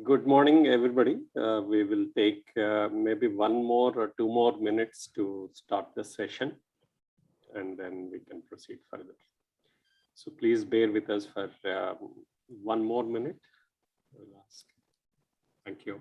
Good morning, everybody. We will take maybe 1 more or 2 more minutes to start the session, and then we can proceed further. So please bear with us for 1 more minute. I'll ask. Thank you.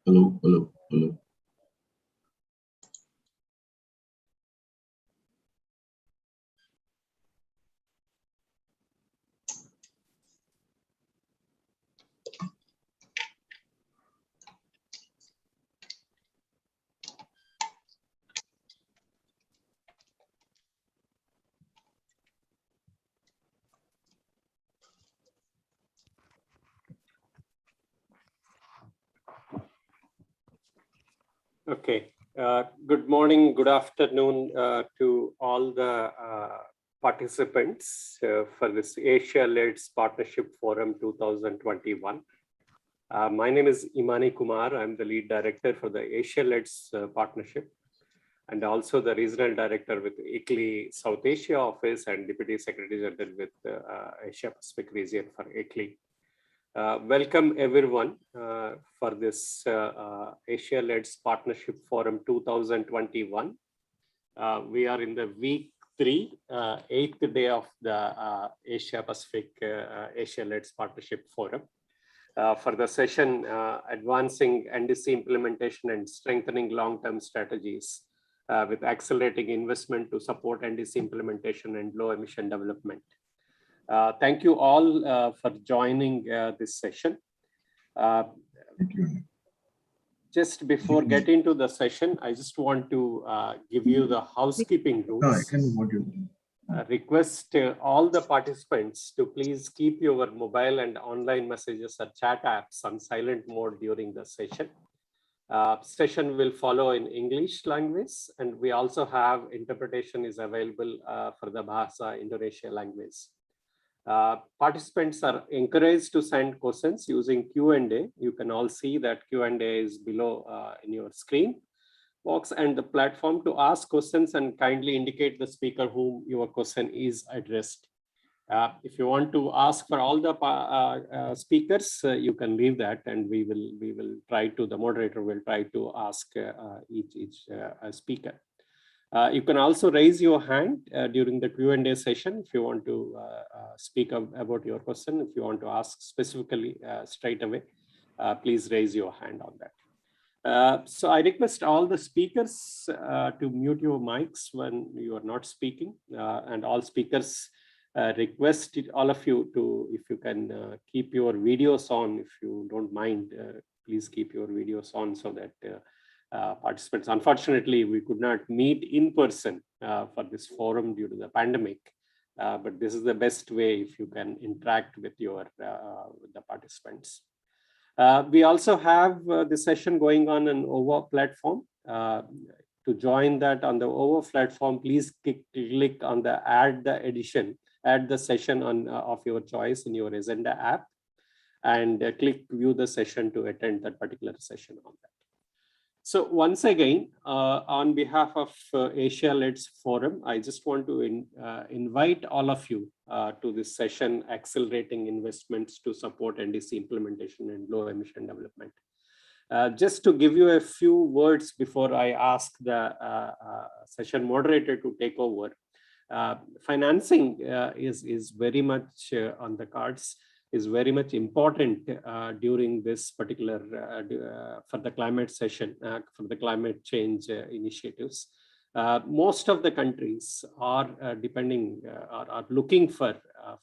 Hello, hello, hello. Okay. Good morning, good afternoon to all the participants for this Asia-Leds Partnership Forum 2021. My name is Imani Kumar. I'm the lead director for the Asia-Leds Partnership and also the regional director with ICLEI South Asia office and deputy secretary general with Asia Pacific region for ICLEI. Welcome everyone for this Asia-Leds Partnership Forum 2021. We are in the week 3, 8th day of the Asia Pacific Asia-Leds Partnership Forum. For the session, advancing NDC implementation and strengthening long-term strategies with accelerating investment to support NDC implementation and low emission development. Thank you all for joining this session. Thank you. Just before getting to the session, I just want to give you the housekeeping rules. Request all the participants to please keep your mobile and online messages or chat apps on silent mode during the session. Session will follow in English language, and we also have interpretation is available for the Bahasa Indonesia language. Participants are encouraged to send questions using Q&A. You can all see that Q&A is below in your screen box and the platform to ask questions, and kindly indicate the speaker whom your question is addressed. If you want to ask for all the speakers, you can leave that, and we will try to, the moderator will try to ask each speaker. You can also raise your hand during the Q&A session if you want to speak about your question. If you want to ask specifically straight away, please raise your hand on that. So I request all the speakers to mute your mics when you are not speaking, and all speakers request all of you to, if you can keep your videos on, if you don't mind, please keep your videos on so that participants, unfortunately, we could not meet in person for this forum due to the pandemic, but this is the best way if you can interact with your with the participants. We also have the session going on an OVA platform. To join that on the OVA platform, please click on the add the session on of your choice in your agenda app, and click view the session to attend that particular session on that. So once again, on behalf of Asia Leds Forum, I just want to invite all of you to this session, Accelerating Investments to Support NDC Implementation and Low Emission Development. Just to give you a few words before I ask the session moderator to take over, financing is very much on the cards, is very much important during this particular, for the climate session, for the climate change initiatives. Most of the countries are depending, are looking for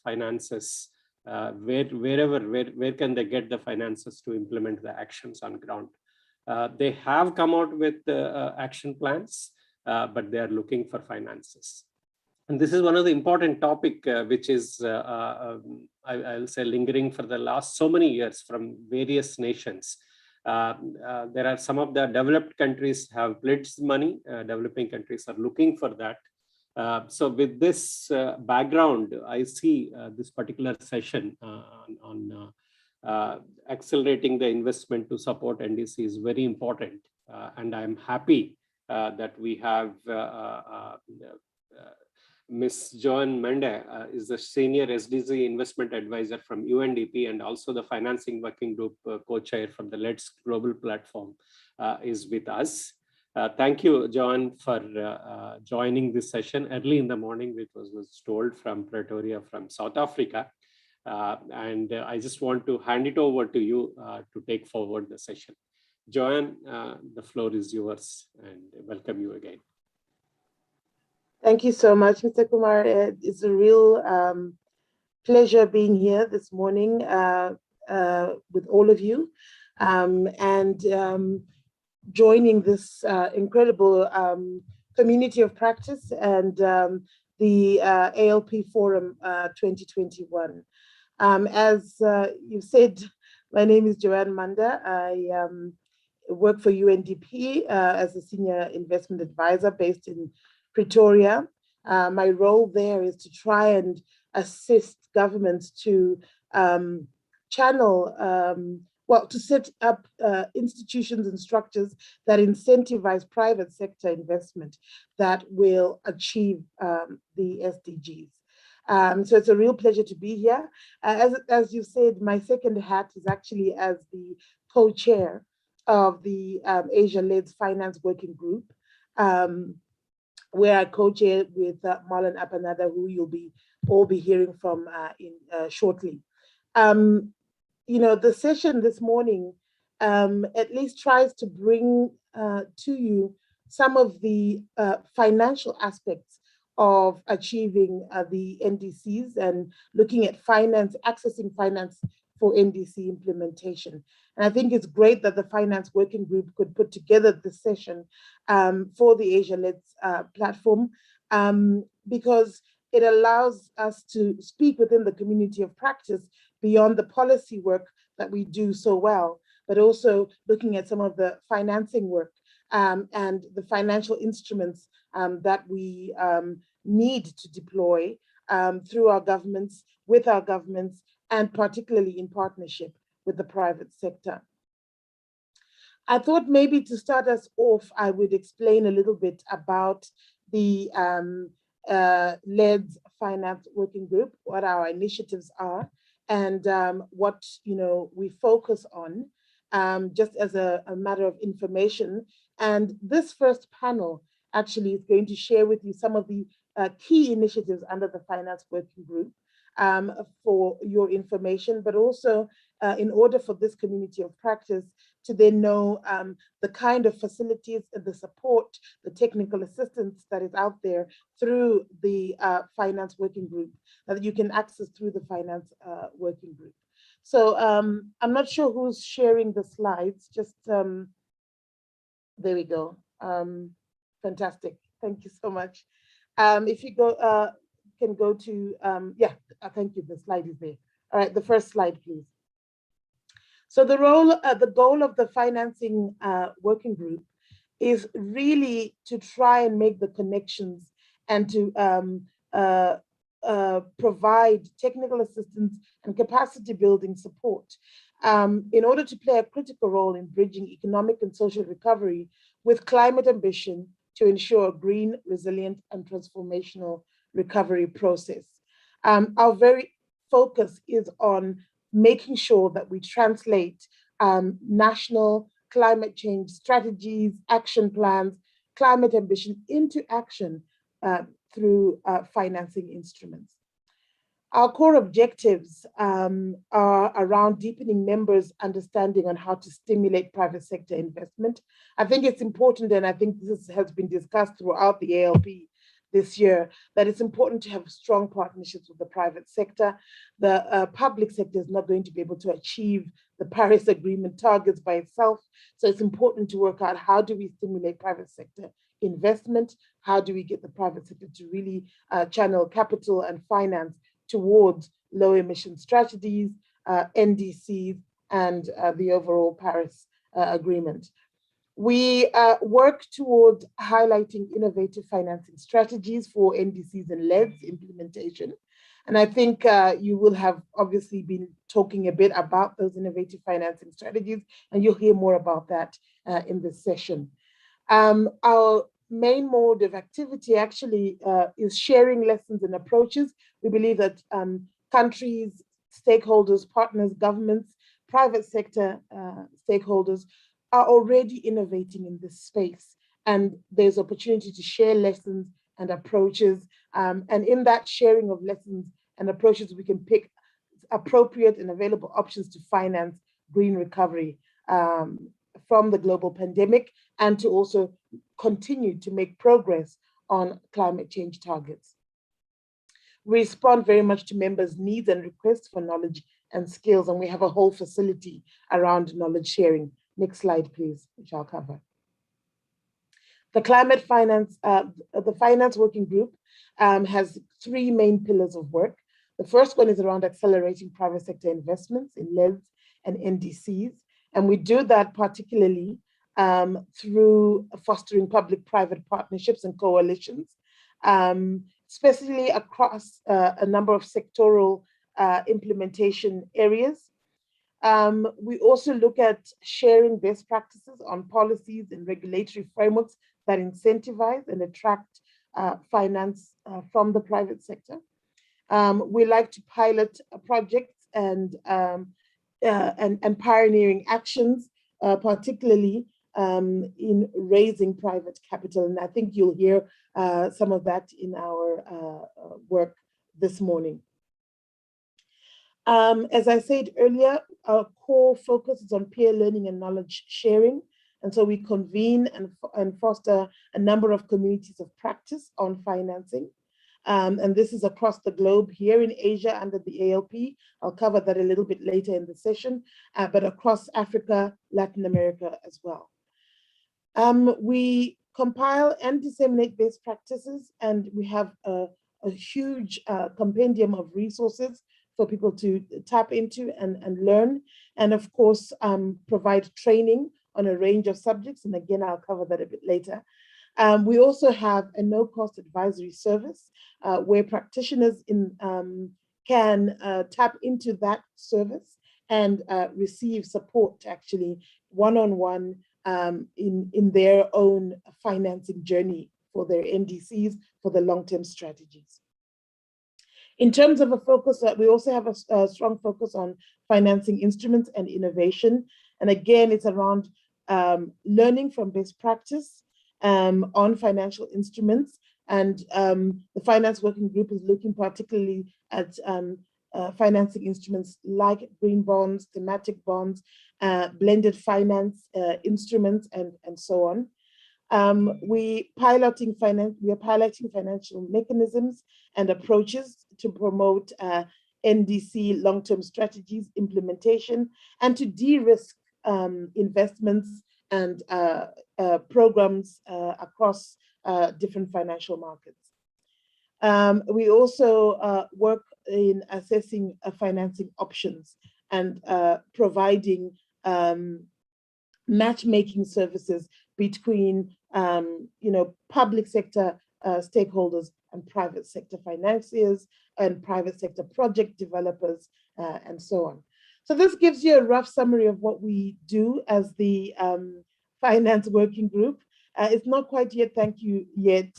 finances, where can they get the finances to implement the actions on ground. They have come out with action plans, but they are looking for finances. And this is one of the important topic, which is, I'll say, lingering for the last so many years from various nations. There are some of the developed countries have pledged money. Developing countries are looking for that. So with this background, I see this particular session on accelerating the investment to support NDC is very important. And I'm happy that we have Ms. Joanne Mende is the Senior SDG Investment Advisor from UNDP, and also the Financing Working Group co-chair from the Let's Global Platform is with us. Thank you, Joanne, for joining this session early in the morning, which was told from Pretoria, from South Africa. And I just want to hand it over to you to take forward the session. Joanne, the floor is yours, and welcome you again. Thank you so much, Mr. Kumar. It's a real pleasure being here this morning with all of you, and joining this incredible community of practice and the ALP Forum 2021. As you said, my name is Joanne Manda. I work for UNDP as a Senior Investment Advisor based in Pretoria. My role there is to try and assist governments to channel, well, to set up institutions and structures that incentivize private sector investment that will achieve the SDGs. So it's a real pleasure to be here. As you said, my second hat is actually as the co-chair of the Asia Leds Finance Working Group, where I co-chair with Marlon Apanada, who you'll all be hearing from shortly. You know, the session this morning at least tries to bring to you some of the financial aspects of achieving the NDCs and looking at finance, accessing finance for NDC implementation. And I think it's great that the Finance Working Group could put together this session for the Asia Leds platform, because it allows us to speak within the community of practice beyond the policy work that we do so well, but also looking at some of the financing work and the financial instruments that we need to deploy through our governments, with our governments, and particularly in partnership with the private sector. I thought maybe to start us off, I would explain a little bit about the LEDS Finance Working Group, what our initiatives are, and what we focus on, just as a matter of information. And this first panel actually is going to share with you some of the key initiatives under the Finance Working Group for your information, but also in order for this community of practice to then know the kind of facilities and the support, the technical assistance that is out there through the Finance Working Group that you can access through the Finance Working Group. So I'm not sure who's sharing the slides, just there we go. Fantastic, thank you so much. If you go, can go to, yeah, thank you, the slide is there. All right, the first slide, please. So the goal of the Financing Working Group is really to try and make the connections and to provide technical assistance and capacity building support in order to play a critical role in bridging economic and social recovery with climate ambition to ensure a green, resilient, and transformational recovery process. Our very focus is on making sure that we translate national climate change strategies, action plans, climate ambition into action through financing instruments. Our core objectives are around deepening members' understanding on how to stimulate private sector investment. I think it's important, and I think this has been discussed throughout the ALP this year, that it's important to have strong partnerships with the private sector. The public sector is not going to be able to achieve the Paris Agreement targets by itself. So it's important to work out how do we stimulate private sector investment? How do we get the private sector to really channel capital and finance towards low emission strategies, NDCs, and the overall Paris Agreement. We work towards highlighting innovative financing strategies for NDCs and LEDs implementation. And I think you will have obviously been talking a bit about those innovative financing strategies, and you'll hear more about that in this session. Our main mode of activity actually is sharing lessons and approaches. We believe that countries, stakeholders, partners, governments, private sector stakeholders are already innovating in this space, and there's opportunity to share lessons and approaches. And in that sharing of lessons and approaches, we can pick appropriate and available options to finance green recovery from the global pandemic, and to also continue to make progress on climate change targets. We respond very much to members' needs and requests for knowledge and skills, and we have a whole facility around knowledge sharing. Next slide, please, which I'll cover. The Climate Finance, the Finance Working Group has three main pillars of work. The first one is around accelerating private sector investments in LEDs and NDCs. And we do that particularly through fostering public-private partnerships and coalitions, especially across a number of sectoral implementation areas. We also look at sharing best practices on policies and regulatory frameworks that incentivize and attract finance from the private sector. We like to pilot projects and pioneering actions, particularly in raising private capital. And I think you'll hear some of that in our work this morning. As I said earlier, our core focus is on peer learning and knowledge sharing. And so we convene and foster a number of communities of practice on financing. And this is across the globe here in Asia under the ALP. I'll cover that a little bit later in the session, but across Africa, Latin America as well. We compile and disseminate best practices, and we have a huge compendium of resources for people to tap into and learn, and of course, provide training on a range of subjects. And again, I'll cover that a bit later. We also have a no-cost advisory service where practitioners can tap into that service and receive support actually one-on-one in their own financing journey for their NDCs, for the long-term strategies. In terms of a focus, we also have a strong focus on financing instruments and innovation. And again, it's around learning from best practice on financial instruments. And the Finance Working Group is looking particularly at financing instruments like green bonds, thematic bonds, blended finance instruments, and so on. We are piloting financial mechanisms and approaches to promote NDC long-term strategies implementation and to de-risk investments and programs across different financial markets. We also work in assessing financing options and providing matchmaking services between public sector stakeholders and private sector financiers and private sector project developers and so on. So this gives you a rough summary of what we do as the Finance Working Group. It's not quite yet, thank you yet,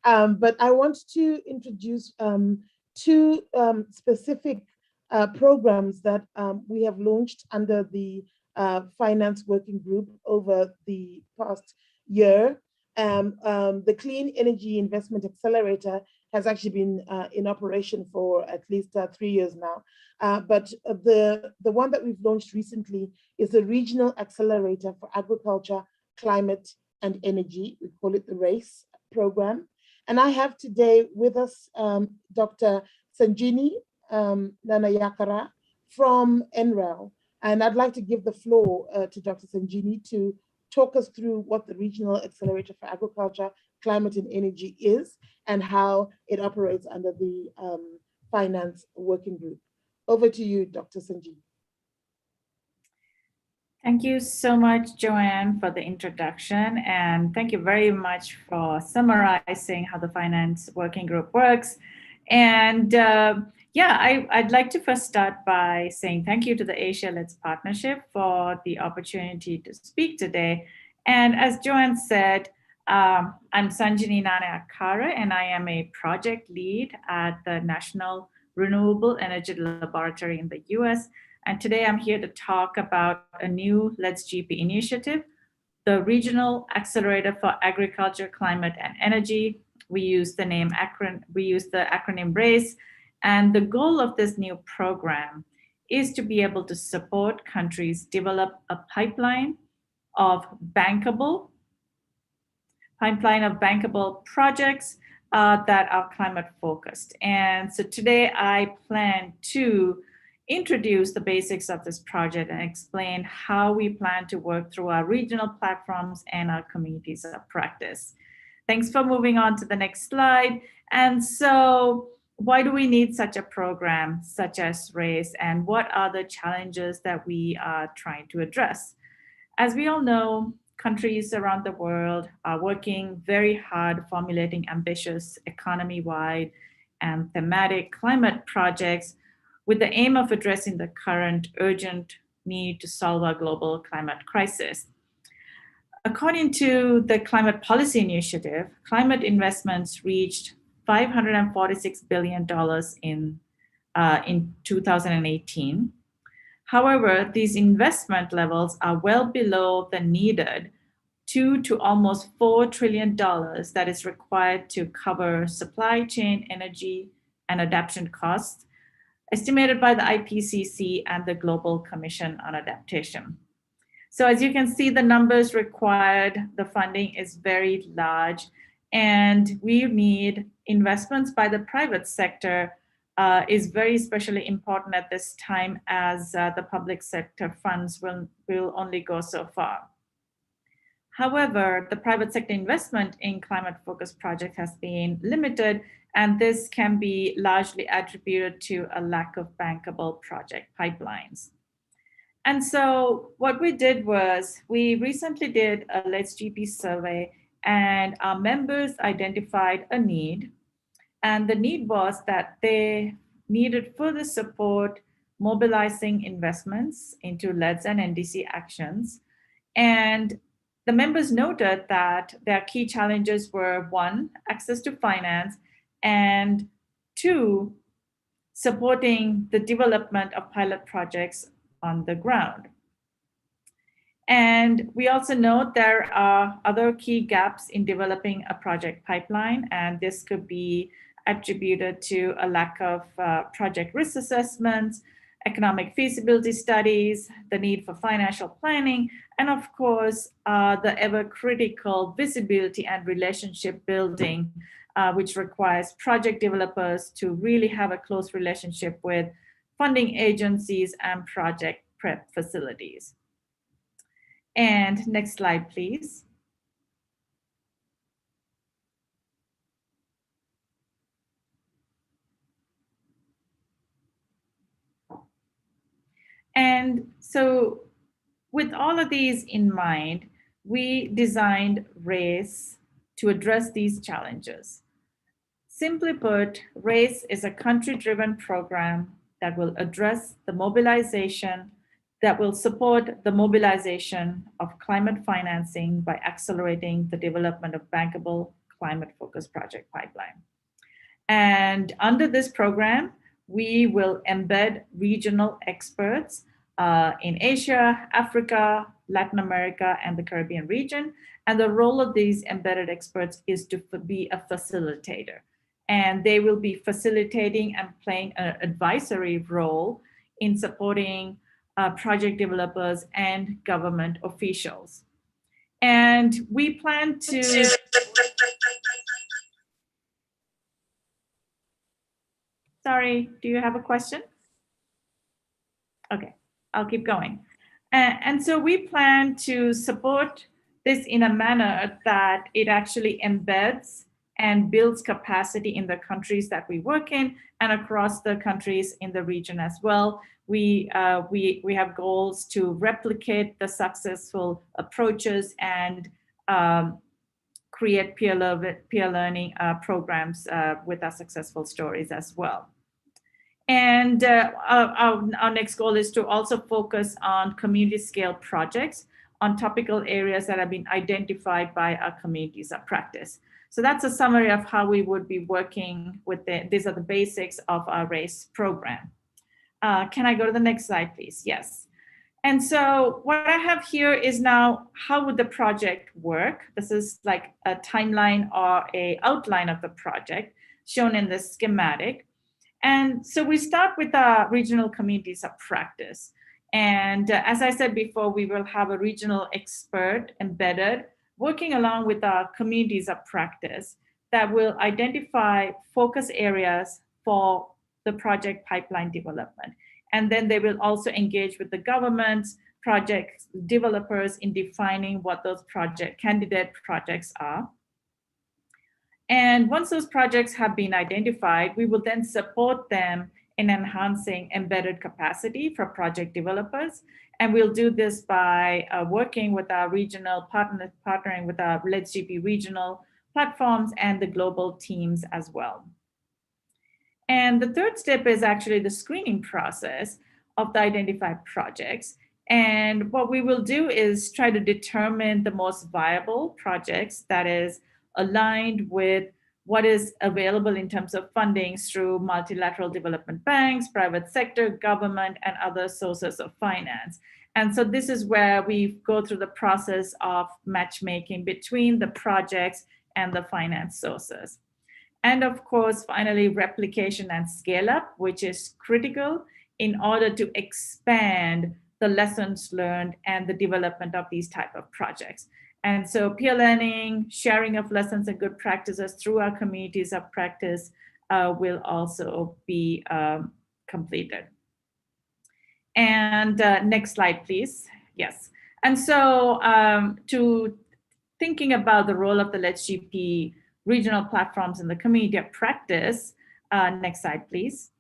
but I want to introduce two specific programs that we have launched under the Finance Working Group over the past year. The Clean Energy Investment Accelerator has actually been in operation for at least 3 years now. But the one that we've launched recently is the Regional Accelerator for Agriculture, Climate and Energy. We call it the RACE program. And I have today with us Dr. Sanjini Nanayakara from NREL. And I'd like to give the floor to Dr. Sanjini to talk us through what the Regional Accelerator for Agriculture, Climate and Energy is and how it operates under the Finance Working Group. Over to you, Dr. Sanjini. Thank you so much, Joanne, for the introduction. And thank you very much for summarizing how the Finance Working Group works. And I'd like to first start by saying thank you to the Asia-Leds Partnership for the opportunity to speak today. And as Joanne said, I'm Sanjini Nanayakara, and I am a project lead at the National Renewable Energy Laboratory in the US. And today I'm here to talk about a new Let's GP initiative, the Regional Accelerator for Agriculture, Climate and Energy. We use the acronym RACE. And the goal of this new program is to be able to support countries develop a pipeline of bankable projects that are climate focused. And so today I plan to introduce the basics of this project and explain how we plan to work through our regional platforms and our communities of practice. Thanks for moving on to the next slide. And so why do we need such a program such as RACE, and what are the challenges that we are trying to address? As we all know, countries around the world are working very hard formulating ambitious economy-wide and thematic climate projects with the aim of addressing the current urgent need to solve our global climate crisis. According to the Climate Policy Initiative, climate investments reached $546 billion in 2018. However, these investment levels are well below the needed $2 to almost $4 trillion that is required to cover supply chain, energy, and adaptation costs, estimated by the IPCC and the Global Commission on Adaptation. So as you can see, the numbers required, the funding is very large, and we need investments by the private sector is very especially important at this time, as the public sector funds will only go so far. However, the private sector investment in climate-focused projects has been limited, and this can be largely attributed to a lack of bankable project pipelines. And so what we did was we recently did a Let's GP survey, and our members identified a need. And the need was that they needed further support mobilizing investments into LEDs and NDC actions. And the members noted that their key challenges were 1, access to finance, and 2, supporting the development of pilot projects on the ground. And we also note there are other key gaps in developing a project pipeline, and this could be attributed to a lack of project risk assessments, economic feasibility studies, the need for financial planning, and of course, the ever critical visibility and relationship building, which requires project developers to really have a close relationship with funding agencies and project prep facilities. And next slide, please. And so with all of these in mind, we designed RACE to address these challenges. Simply put, RACE is a country-driven program that will address the mobilization, that will support the mobilization of climate financing by accelerating the development of bankable climate-focused project pipeline. And under this program, we will embed regional experts in Asia, Africa, Latin America, and the Caribbean region. And the role of these embedded experts is to be a facilitator. And they will be facilitating and playing an advisory role in supporting project developers and government officials. And we plan to... Sorry, do you have a question? Okay, I'll keep going. And so we plan to support this in a manner that it actually embeds and builds capacity in the countries that we work in and across the countries in the region as well. We have goals to replicate the successful approaches and create peer learning programs with our successful stories as well. And our next goal is to also focus on community scale projects on topical areas that have been identified by our communities of practice. So that's a summary of how we would be working with these are the basics of our RACE program. Can I go to the next slide, please? Yes. And so what I have here is now, how would the project work? This is like a timeline or a outline of the project shown in this schematic. And so we start with our regional communities of practice. And as I said before, we will have a regional expert embedded working along with our communities of practice that will identify focus areas for the project pipeline development. And then they will also engage with the governments, project developers in defining what those candidate projects are. And once those projects have been identified, we will then support them in enhancing embedded capacity for project developers. And we'll do this by working with our regional partnering with our Let's GP regional platforms and the global teams as well. And the third step is actually the screening process of the identified projects. And what we will do is try to determine the most viable projects that is aligned with what is available in terms of fundings through multilateral development banks, private sector, government, and other sources of finance. And so this is where we go through the process of matchmaking between the projects and the finance sources. And of course, finally, replication and scale up, which is critical in order to expand the lessons learned and the development of these type of projects. And so peer learning, sharing of lessons and good practices through our communities of practice will also be completed. And next slide, please. Yes. And so to thinking about the role of the Let's GP regional platforms in the community of practice, next slide, please.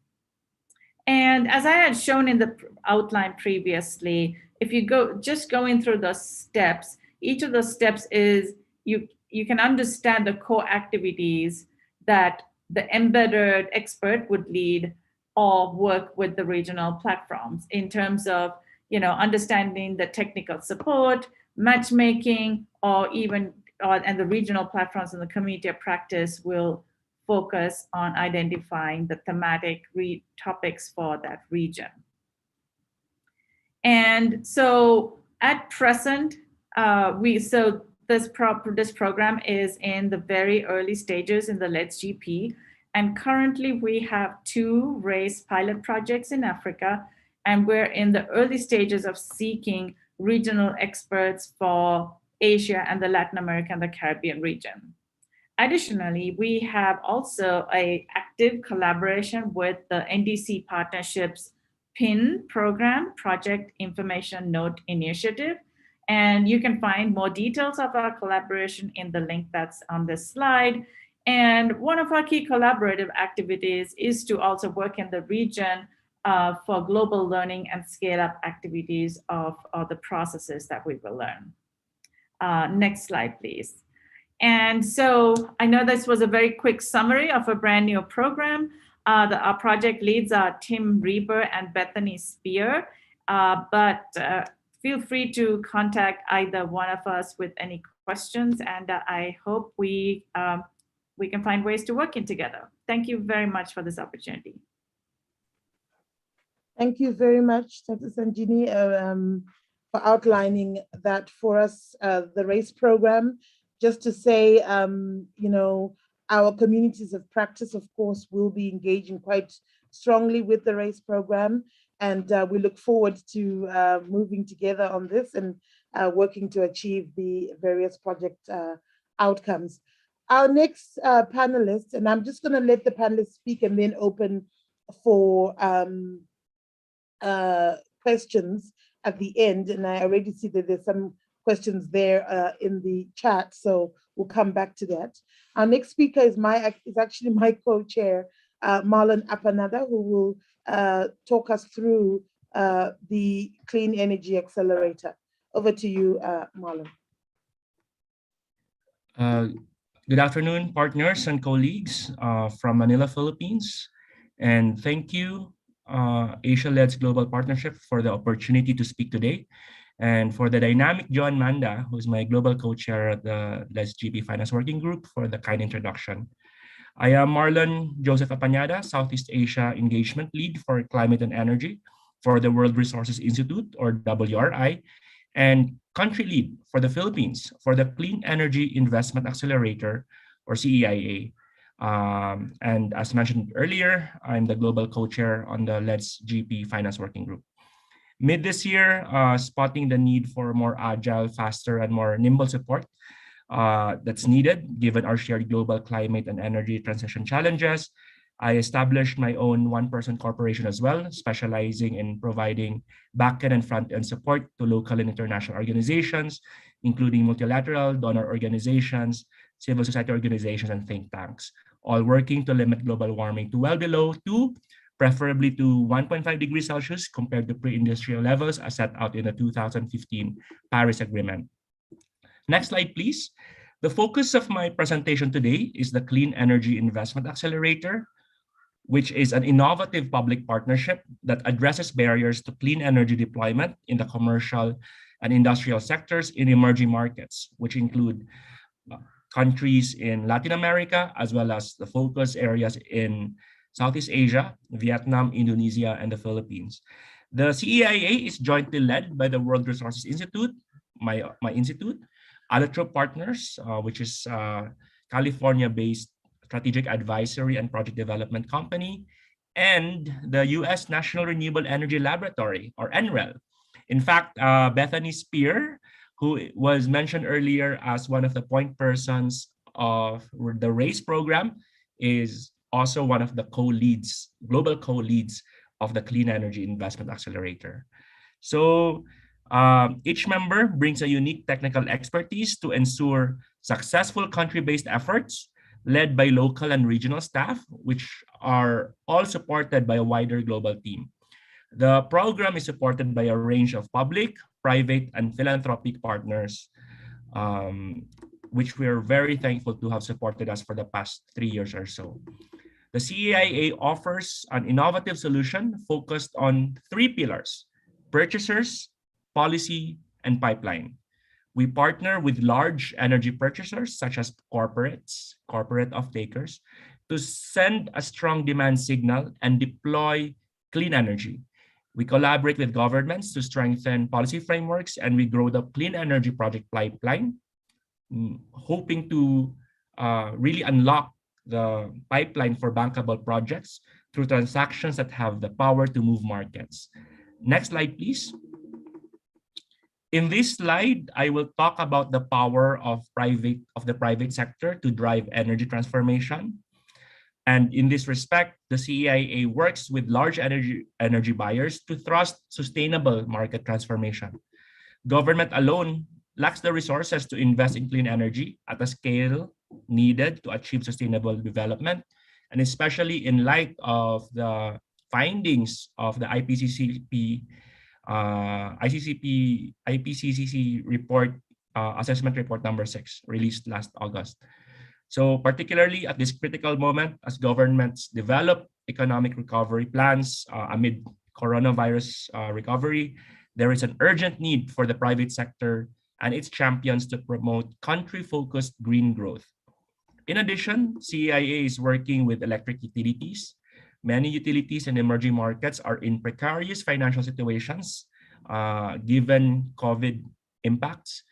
And as I had shown in the outline previously, if you go just going through the steps, each of those steps is you can understand the core activities that the embedded expert would lead or work with the regional platforms in terms of understanding the technical support, matchmaking, or even and the regional platforms in the community of practice will focus on identifying the thematic topics for that region. And so At present, this program is in the very early stages in the Let's GP, and currently we have 2 race pilot projects in Africa, and we're in the early stages of seeking regional experts for Asia and the Latin America and the Caribbean region. Additionally, we have also an active collaboration with the NDC Partnerships PIN program, Project Information Node Initiative. And you can find more details of our collaboration in the link that's on this slide. And one of our key collaborative activities is to also work in the region for global learning and scale-up activities of the processes that we will learn. Next slide, please. And so I know this was a very quick summary of a brand new program. Our project leads are Tim Reber and Bethany Spear, but feel free to contact either one of us with any questions, and I hope we can find ways to work in together. Thank you very much for this opportunity. Thank you very much, Dr. Sanjini, for outlining that for us, the RACE program. Just to say, you know, our communities of practice, of course, will be engaging quite strongly with the RACE program. And we look forward to moving together on this and working to achieve the various project outcomes. Our next panelist, and I'm just going to let the panelists speak and then open for questions at the end. And I already see that there's some questions there in the chat, so we'll come back to that. Our next speaker is actually my co-chair, Marlon Apanada, who will talk us through the Clean Energy Accelerator. Over to you, Marlon. Good afternoon, partners and colleagues from Manila, Philippines. And thank you, Asia-led Global Partnership, for the opportunity to speak today. And for the dynamic John Manda, who's my global co-chair at the Let's GP Finance Working Group, for the kind introduction. I am Marlon Joseph Apanada, Southeast Asia Engagement Lead for Climate and Energy for the World Resources Institute, or WRI, and Country Lead for the Philippines for the Clean Energy Investment Accelerator, or CEIA. And as mentioned earlier, I'm the global co-chair on the Let's GP Finance Working Group. Mid this year, spotting the need for more agile, faster, and more nimble support that's needed given our shared global climate and energy transition challenges, I established my own one-person corporation as well, specializing in providing back-end and front-end support to local and international organizations, including multilateral donor organizations, civil society organizations, and think tanks, all working to limit global warming to well below 2, preferably to 1.5 degrees Celsius compared to pre-industrial levels as set out in the 2015 Paris Agreement. Next slide, please. The focus of my presentation today is the Clean Energy Investment Accelerator, which is an innovative public partnership that addresses barriers to clean energy deployment in the commercial and industrial sectors in emerging markets, which include countries in Latin America, as well as the focus areas in Southeast Asia, Vietnam, Indonesia, and the Philippines. The CEIA is jointly led by the World Resources Institute, my institute, Allotrope Partners, which is California-based strategic advisory and project development company, and the U.S. National Renewable Energy Laboratory, or NREL. In fact, Bethany Spear, who was mentioned earlier as one of the point persons of the RACE program, is also one of the co-leads, global co-leads of the Clean Energy Investment Accelerator. So each member brings a unique technical expertise to ensure successful country-based efforts led by local and regional staff, which are all supported by a wider global team. The program is supported by a range of public, private, and philanthropic partners, which we're very thankful to have supported us for the past 3 years or so. The CEIA offers an innovative solution focused on 3 pillars: purchasers, policy, and pipeline. We partner with large energy purchasers such as corporate off-takers to send a strong demand signal and deploy clean energy. We collaborate with governments to strengthen policy frameworks, and we grow the clean energy project pipeline, hoping to really unlock the pipeline for bankable projects through transactions that have the power to move markets. Next slide, please. In this slide, I will talk about the power of the private sector to drive energy transformation. And in this respect, the CEIA works with large energy buyers to thrust sustainable market transformation. Government alone lacks the resources to invest in clean energy at a scale needed to achieve sustainable development, and especially in light of the findings of the IPCC report, assessment report number 6, released last August. So particularly at this critical moment, as governments develop economic recovery plans amid coronavirus recovery, there is an urgent need for the private sector and its champions to promote country-focused green growth. In addition, CEIA is working with electric utilities. Many utilities in emerging markets are in precarious financial situations given COVID impacts,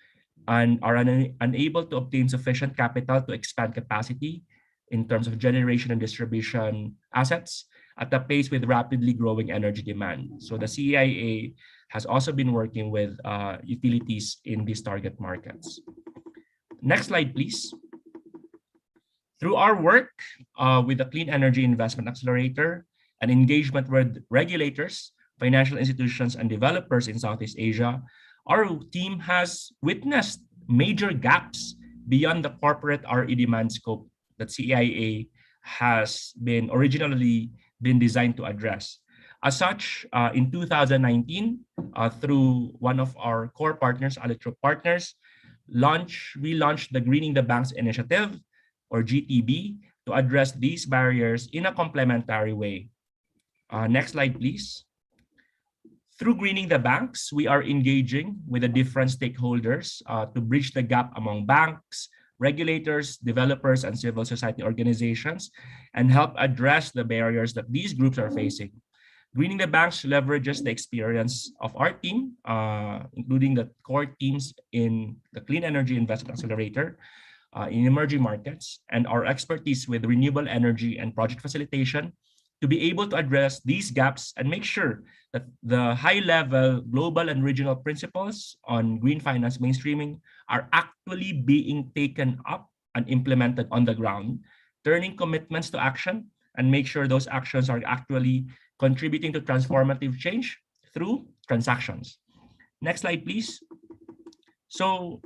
and are unable to obtain sufficient capital to expand capacity in terms of generation and distribution assets at a pace with rapidly growing energy demand. So the CEIA has also been working with utilities in these target markets. Next slide, please. Through our work with the Clean Energy Investment Accelerator and engagement with regulators, financial institutions, and developers in Southeast Asia, our team has witnessed major gaps beyond the corporate RE demand scope that CEIA has originally been designed to address. As such, in 2019, through one of our core partners, Alitro Partners, we launched the Greening the Banks Initiative, or GTB, to address these barriers in a complementary way. Next slide, please. Through Greening the Banks, we are engaging with the different stakeholders to bridge the gap among banks, regulators, developers, and civil society organizations, and help address the barriers that these groups are facing. Greening the Banks leverages the experience of our team, including the core teams in the Clean Energy Investment Accelerator in emerging markets, and our expertise with renewable energy and project facilitation to be able to address these gaps and make sure that the high-level global and regional principles on green finance mainstreaming are actually being taken up and implemented on the ground, turning commitments to action, and make sure those actions are actually contributing to transformative change through transactions. Next slide, please. So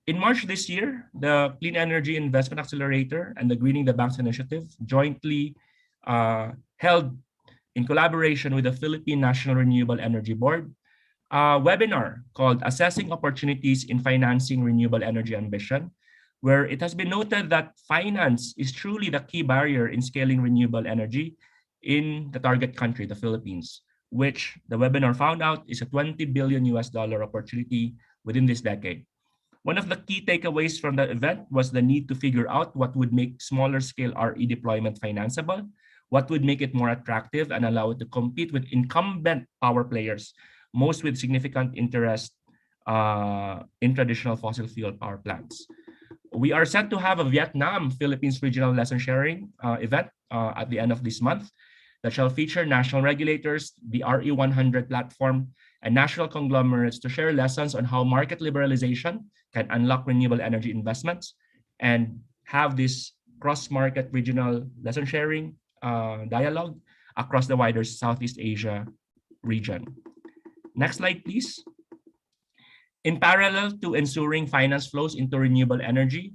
in March this year, the Clean Energy Investment Accelerator and the Greening the Banks Initiative jointly held, in collaboration with the Philippine National Renewable Energy Board, a webinar called Assessing Opportunities in Financing Renewable Energy Ambition, where it has been noted that finance is truly the key barrier in scaling renewable energy in the target country, the Philippines, which the webinar found out is a $20 billion opportunity within this decade. One of the key takeaways from the event was the need to figure out what would make smaller scale RE deployment financeable, what would make it more attractive and allow it to compete with incumbent power players, most with significant interest in traditional fossil fuel power plants. We are set to have a Vietnam-Philippines regional lesson sharing event at the end of this month that shall feature national regulators, the RE100 platform, and national conglomerates to share lessons on how market liberalization can unlock renewable energy investments and have this cross-market regional lesson sharing dialogue across the wider Southeast Asia region. Next slide, please. In parallel to ensuring finance flows into renewable energy,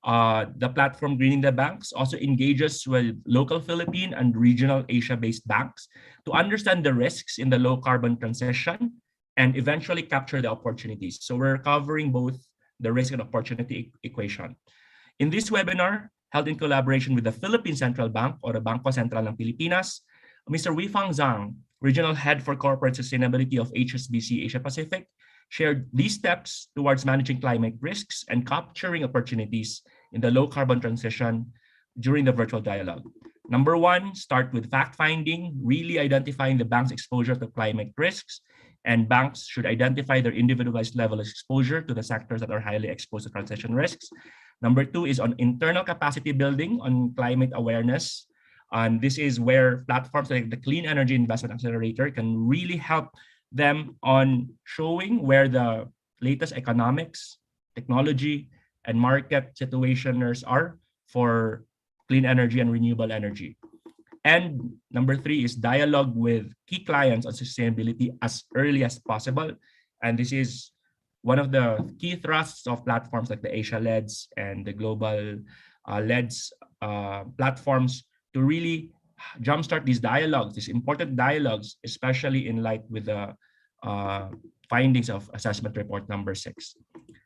the platform Greening the Banks also engages with local Philippine and regional Asia-based banks to understand the risks in the low-carbon transition and eventually capture the opportunities. So we're covering both the risk and opportunity equation. In this webinar, held in collaboration with the Philippine Central Bank, or the Bangko Sentral ng Pilipinas, Mr. Weifang Zhang, Regional Head for Corporate Sustainability of HSBC Asia Pacific, shared these steps towards managing climate risks and capturing opportunities in the low-carbon transition during the virtual dialogue. Number one, start with fact-finding, really identifying the bank's exposure to climate risks, and banks should identify their individualized level of exposure to the sectors that are highly exposed to transition risks. Number two is on internal capacity building on climate awareness. And this is where platforms like the Clean Energy Investment Accelerator can really help them on showing where the latest economics, technology, and market situationers are for clean energy and renewable energy. And number three is dialogue with key clients on sustainability as early as possible. And this is one of the key thrusts of platforms like the Asia LEDs and the global LEDs platforms to really jumpstart these dialogues, these important dialogues, especially in light with the findings of assessment report number 6.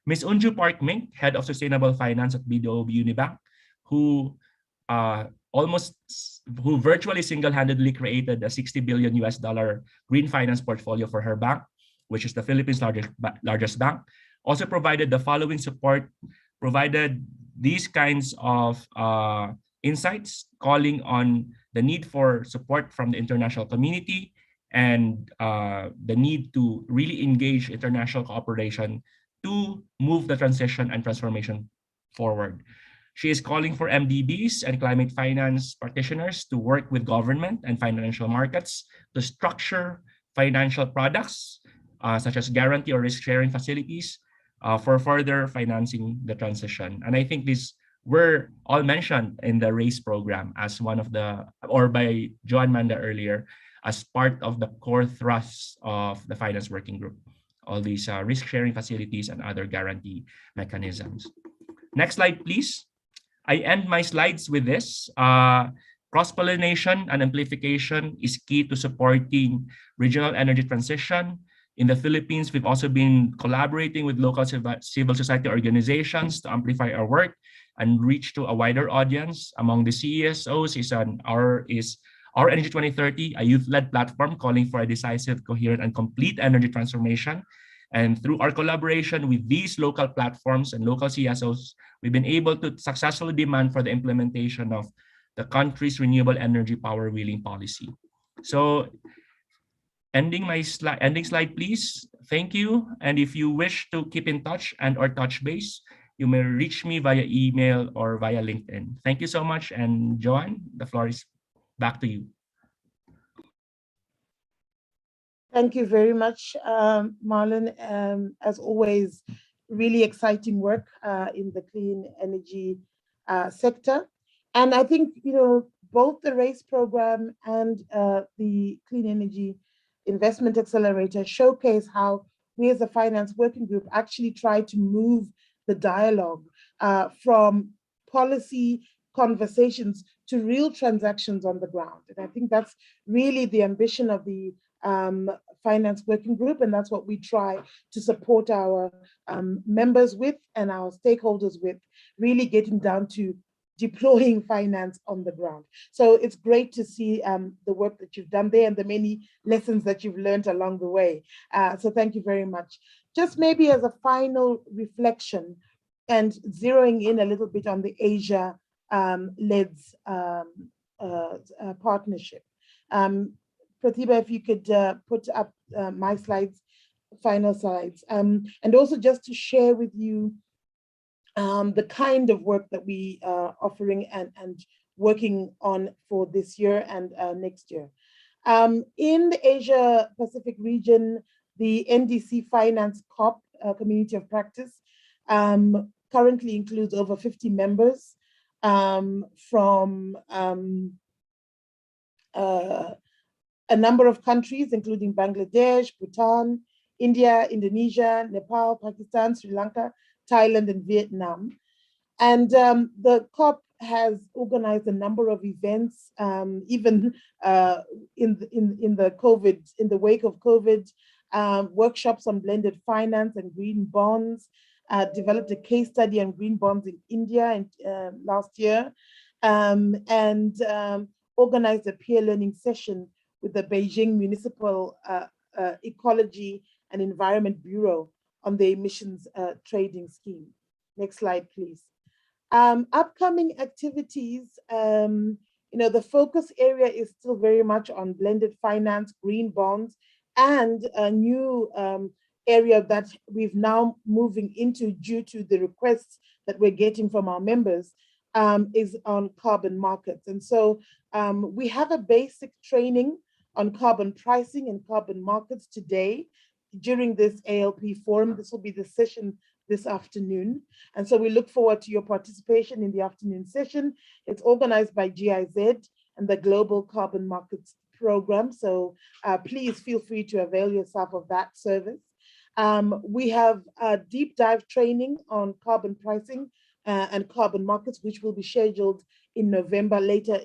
Ms. Unju Park Mink, Head of Sustainable Finance at BDO Unibank, who virtually single-handedly created a $60 billion green finance portfolio for her bank, which is the Philippines' largest bank, also provided the following support, provided these kinds of insights, calling on the need for support from the international community and the need to really engage international cooperation to move the transition and transformation forward. She is calling for MDBs and climate finance practitioners to work with government and financial markets to structure financial products such as guarantee or risk-sharing facilities for further financing the transition. And I think these were all mentioned in the RACE program as one of the, or by Joan Manda earlier, as part of the core thrusts of the finance working group, all these risk-sharing facilities and other guarantee mechanisms. Next slide, please. I end my slides with this. Cross-pollination and amplification is key to supporting regional energy transition. In the Philippines, we've also been collaborating with local civil society organizations to amplify our work and reach to a wider audience. Among the CESOs is our Energy 2030, a youth-led platform calling for a decisive, coherent, and complete energy transformation. And through our collaboration with these local platforms and local CSOs, we've been able to successfully demand for the implementation of the country's renewable energy power wheeling policy. So ending slide, please. Thank you. And if you wish to keep in touch and or touch base, you may reach me via email or via LinkedIn. Thank you so much. And Joan, the floor is back to you. Thank you very much, Marlon. As always, really exciting work in the clean energy sector. And I think, both the RACE program and the Clean Energy Investment Accelerator showcase how we as a finance working group actually try to move the dialogue from policy conversations to real transactions on the ground. And I think that's really the ambition of the finance working group, and that's what we try to support our members with and our stakeholders with, really getting down to deploying finance on the ground. So it's great to see the work that you've done there and the many lessons that you've learned along the way. So thank you very much. Just maybe as a final reflection and zeroing in a little bit on the Asia LEDs partnership. Pratibha, if you could put up my slides, final slides, and also just to share with you the kind of work that we are offering and working on for this year and next year. In the Asia Pacific region, the NDC Finance COP, Community of Practice, currently includes over 50 members from a number of countries, including Bangladesh, Bhutan, India, Indonesia, Nepal, Pakistan, Sri Lanka, Thailand, and Vietnam. And the COP has organized a number of events, even in the wake of COVID, workshops on blended finance and green bonds, developed a case study on green bonds in India last year, and organized a peer learning session with the Beijing Municipal Ecology and Environment Bureau on the emissions trading scheme. Next slide, please. Upcoming activities in the focus area is still very much on blended finance, green bonds, and a new area that we've now moving into due to the requests that we're getting from our members is on carbon markets. And so we have a basic training on carbon pricing and carbon markets today during this ALP forum. This will be the session this afternoon. And so we look forward to your participation in the afternoon session. It's organized by GIZ and the Global Carbon Markets Program. So please feel free to avail yourself of that service. We have a deep dive training on carbon pricing and carbon markets, which will be scheduled in November later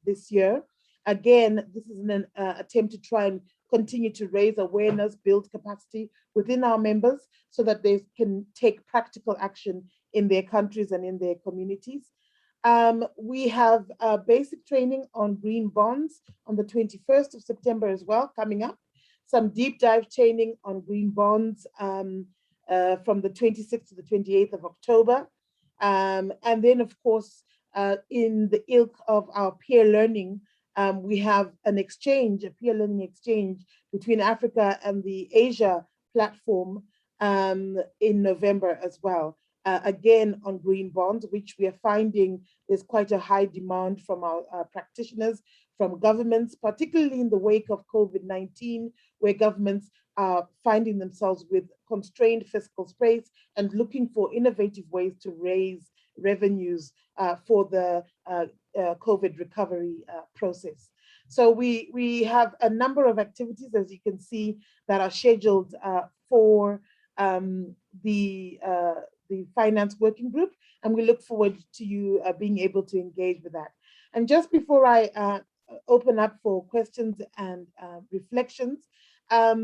this year. Again, this is an attempt to try and continue to raise awareness, build capacity within our members so that they can take practical action in their countries and in their communities. We have basic training on green bonds on the 21st of September as well, coming up. Some deep dive training on green bonds from the 26th to the 28th of October. And then, of course, in the ilk of our peer learning, we have an exchange, a peer learning exchange between Africa and the Asia platform in November as well. Again, on green bonds, which we are finding there's quite a high demand from our practitioners, from governments, particularly in the wake of COVID-19, where governments are finding themselves with constrained fiscal space and looking for innovative ways to raise revenues for the COVID recovery process. So we have a number of activities, as you can see, that are scheduled for the finance working group, and we look forward to you being able to engage with that. And just before I open up for questions and reflections, I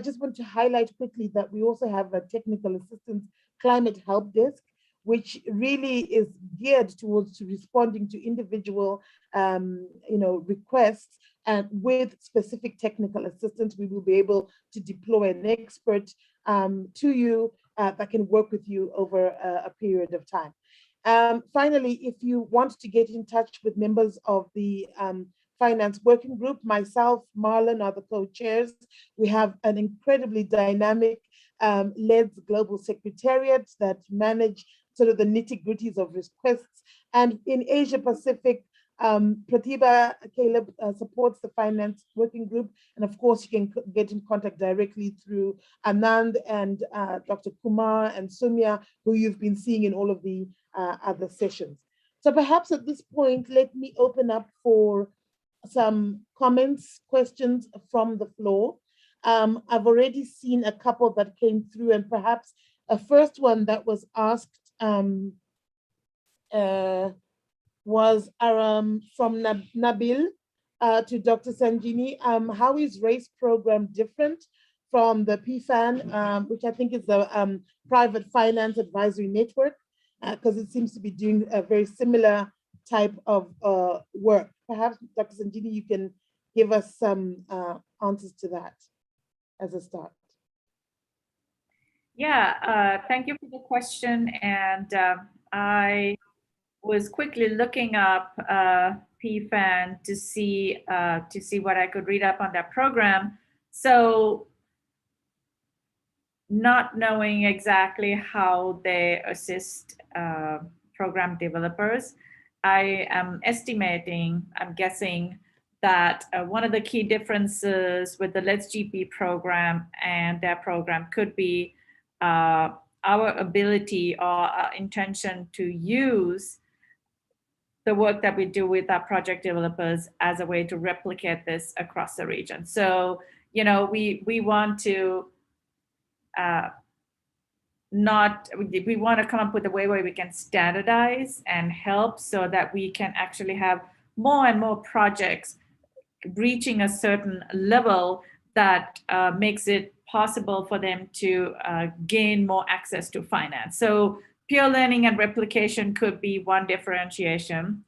just want to highlight quickly that we also have a technical assistance climate help desk, which really is geared towards responding to individual requests, and with specific technical assistance, we will be able to deploy an expert to you that can work with you over a period of time. Finally, if you want to get in touch with members of the finance working group, myself, Marlon are the co-chairs. We have an incredibly dynamic led global secretariat that manage sort of the nitty-gritties of requests. And in Asia Pacific, Pratibha Caleb supports the finance working group. And of course, you can get in contact directly through Anand and Dr. Kumar and Sumya, who you've been seeing in all of the other sessions. So perhaps at this point, let me open up for some comments, questions from the floor. I've already seen a couple that came through, and perhaps a first one that was asked was from Nabil to Dr. Sanjini. How is RACE program different from the PFAN, which I think is the Private Finance Advisory Network, because it seems to be doing a very similar type of work. Perhaps, Dr. Sanjini, you can give us some answers to that as a start. Yeah, thank you for the question. And I was quickly looking up PFAN to see what I could read up on that program. So, not knowing exactly how they assist program developers, I am estimating, I'm guessing that one of the key differences with the Let's GP program and their program could be our ability or our intention to use the work that we do with our project developers as a way to replicate this across the region. So, you know, we want to we want to come up with a way where we can standardize and help so that we can actually have more and more projects reaching a certain level that makes it possible for them to gain more access to finance. So peer learning and replication could be one differentiation.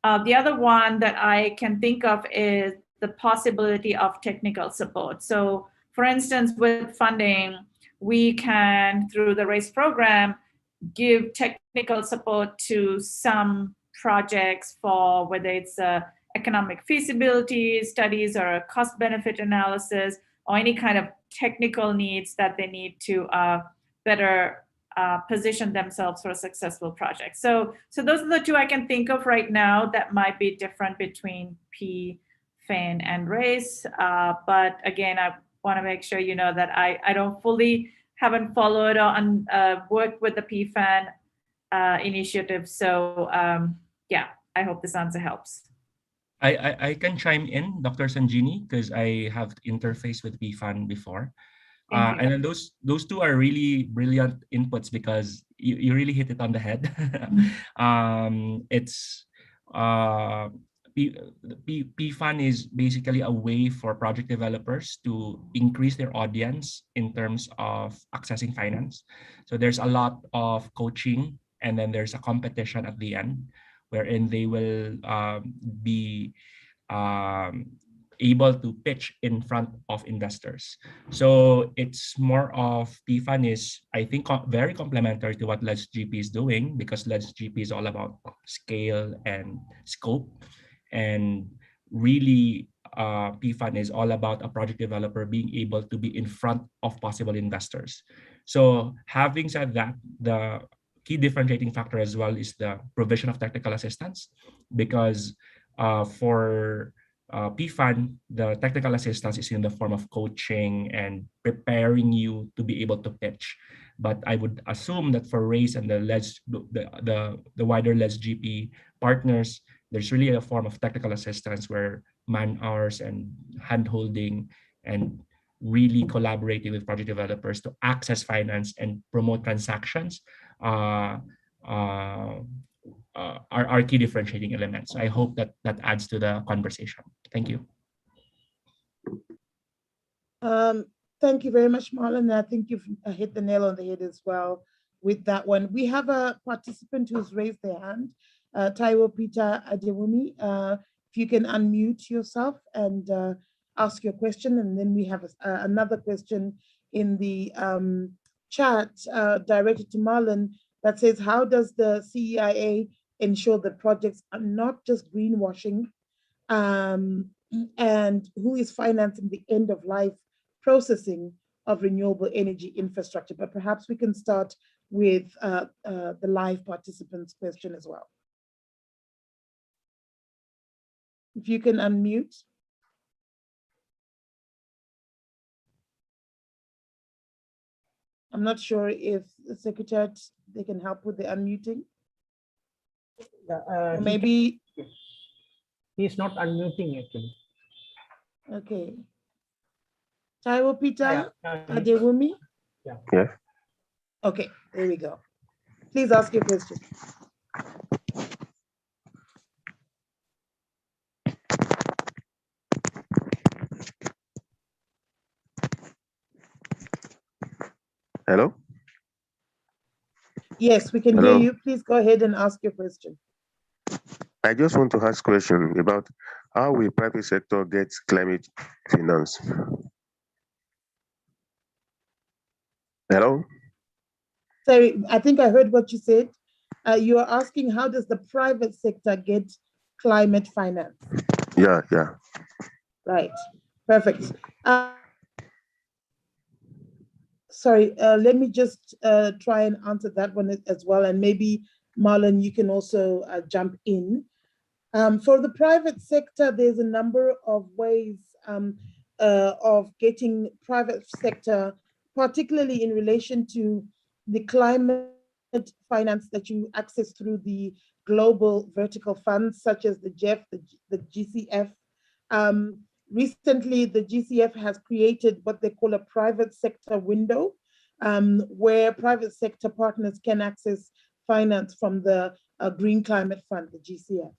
The other one that I can think of is the possibility of technical support. So for instance, with funding, we can, through the RACE program, give technical support to some projects for whether it's economic feasibility studies or a cost benefit analysis or any kind of technical needs that they need to better position themselves for a successful project. So those are the two I can think of right now that might be different between P, FIN, and RACE. But again, I want to make sure you know that I don't haven't followed on worked with the PFAN initiative. So yeah, I hope this answer helps. I can chime in, Dr. Sanjini, because I have interfaced with PFAN before. And then those two are really brilliant inputs because you really hit it on the head. It's PFAN is basically a way for project developers to increase their audience in terms of accessing finance. So there's a lot of coaching, and then there's a competition at the end, wherein they will be able to pitch in front of investors. So it's more of PFAN is, I think, very complementary to what Let's GP is doing, because Let's GP is all about scale and scope. And really, PFAN is all about a project developer being able to be in front of possible investors. So having said that, the key differentiating factor as well is the provision of technical assistance, because for PFAN, the technical assistance is in the form of coaching and preparing you to be able to pitch. But I would assume that for RACE and the wider Let's GP partners, there's really a form of technical assistance where man hours and hand-holding and really collaborating with project developers to access finance and promote transactions are key differentiating elements. I hope that adds to the conversation. Thank you. Thank you very much, Marlon. I think you've hit the nail on the head as well with that one. We have a participant who's raised their hand, Taiwo Peter Adewumi. If you can unmute yourself and ask your question, and then we have another question in the chat directed to Marlon that says, how does the CEIA ensure that projects are not just greenwashing, and who is financing the end of life processing of renewable energy infrastructure? But perhaps we can start with the live participants' question as well. If you can unmute. I'm not sure if the Secretariat, they can help with the unmuting. Yeah, maybe he's not unmuting actually. Okay. Taiwo Peter Yeah, Adewumi? Yeah. Yes. Okay, there we go. Please ask your question. Hello? Yes, we can Hello. hear you. Please go ahead and ask your question. I just want to ask a question about how will private sector get climate finance? Hello? Sorry, I think I heard what you said. You are asking, how does the private sector get climate finance? Yeah. Right, perfect. Sorry, let me just try and answer that one as well. And maybe Marlon, you can also jump in. For the private sector, there's a number of ways of getting private sector, particularly in relation to the climate finance that you access through the global vertical funds, such as the GEF, the GCF. Recently, the GCF has created what they call a private sector window, where private sector partners can access finance from the Green Climate Fund, the GCF.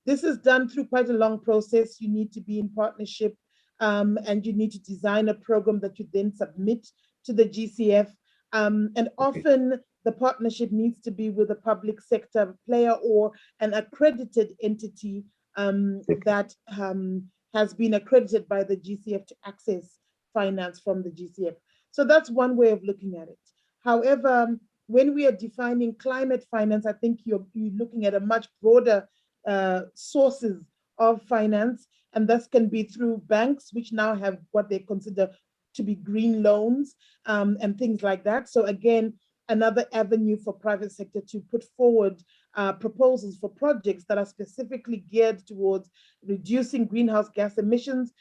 This is done through quite a long process. You need to be in partnership, and you need to design a program that you then submit to the GCF. And often the partnership needs to be with a public sector player or an accredited entity that has been accredited by the GCF to access finance from the GCF. So that's one way of looking at it. However, when we are defining climate finance, I think you're looking at a much broader sources of finance, and this can be through banks, which now have what they consider to be green loans and things like that. So again, another avenue for private sector to put forward proposals for projects that are specifically geared towards reducing greenhouse gas emissions,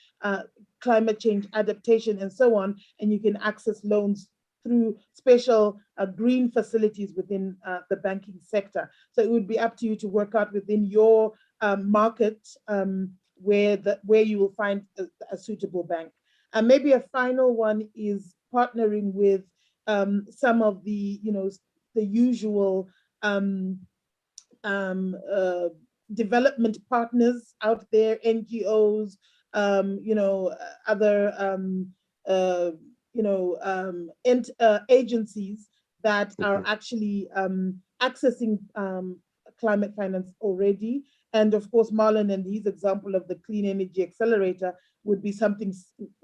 climate change adaptation, and so on. And you can access loans through special green facilities within the banking sector. So it would be up to you to work out within your market where you will find a suitable bank. And maybe a final one is partnering with some of the, the usual development partners out there, NGOs, other agencies that are actually accessing climate finance already. And of course, Marlon and his example of the Clean Energy Accelerator would be something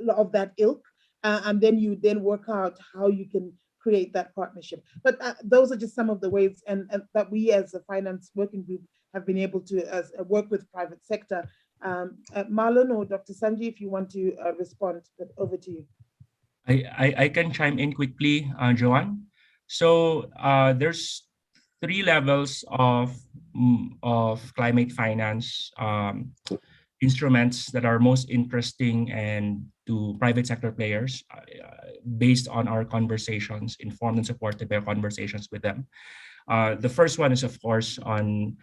of that ilk. And then you work out how you can create that partnership. But those are just some of the ways and that we as a finance working group have been able to work with private sector. Marlon or Dr. Sanji, if you want to respond, but over to you. I can chime in quickly, Joanne. So there's 3 levels of climate finance instruments that are most interesting and to private sector players based on our conversations, informed and supported by our conversations with them. The first one is, of course, on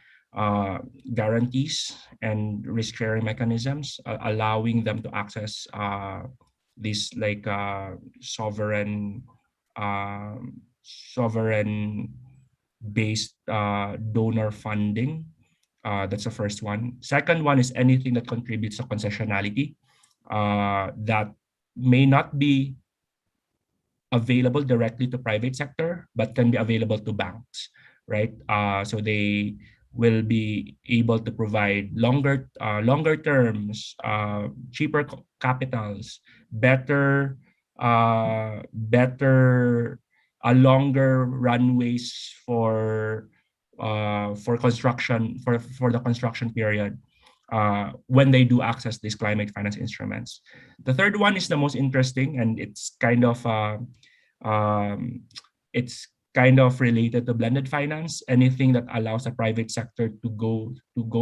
guarantees and risk-sharing mechanisms, allowing them to access these like sovereign-based donor funding. That's the first one. Second one is anything that contributes to concessionality that may not be available directly to private sector, but can be available to banks, right? So they will be able to provide longer terms, cheaper capitals, longer runways for construction for the construction period when they do access these climate finance instruments. The third one is the most interesting, and it's kind of related to blended finance. Anything that allows the private sector to go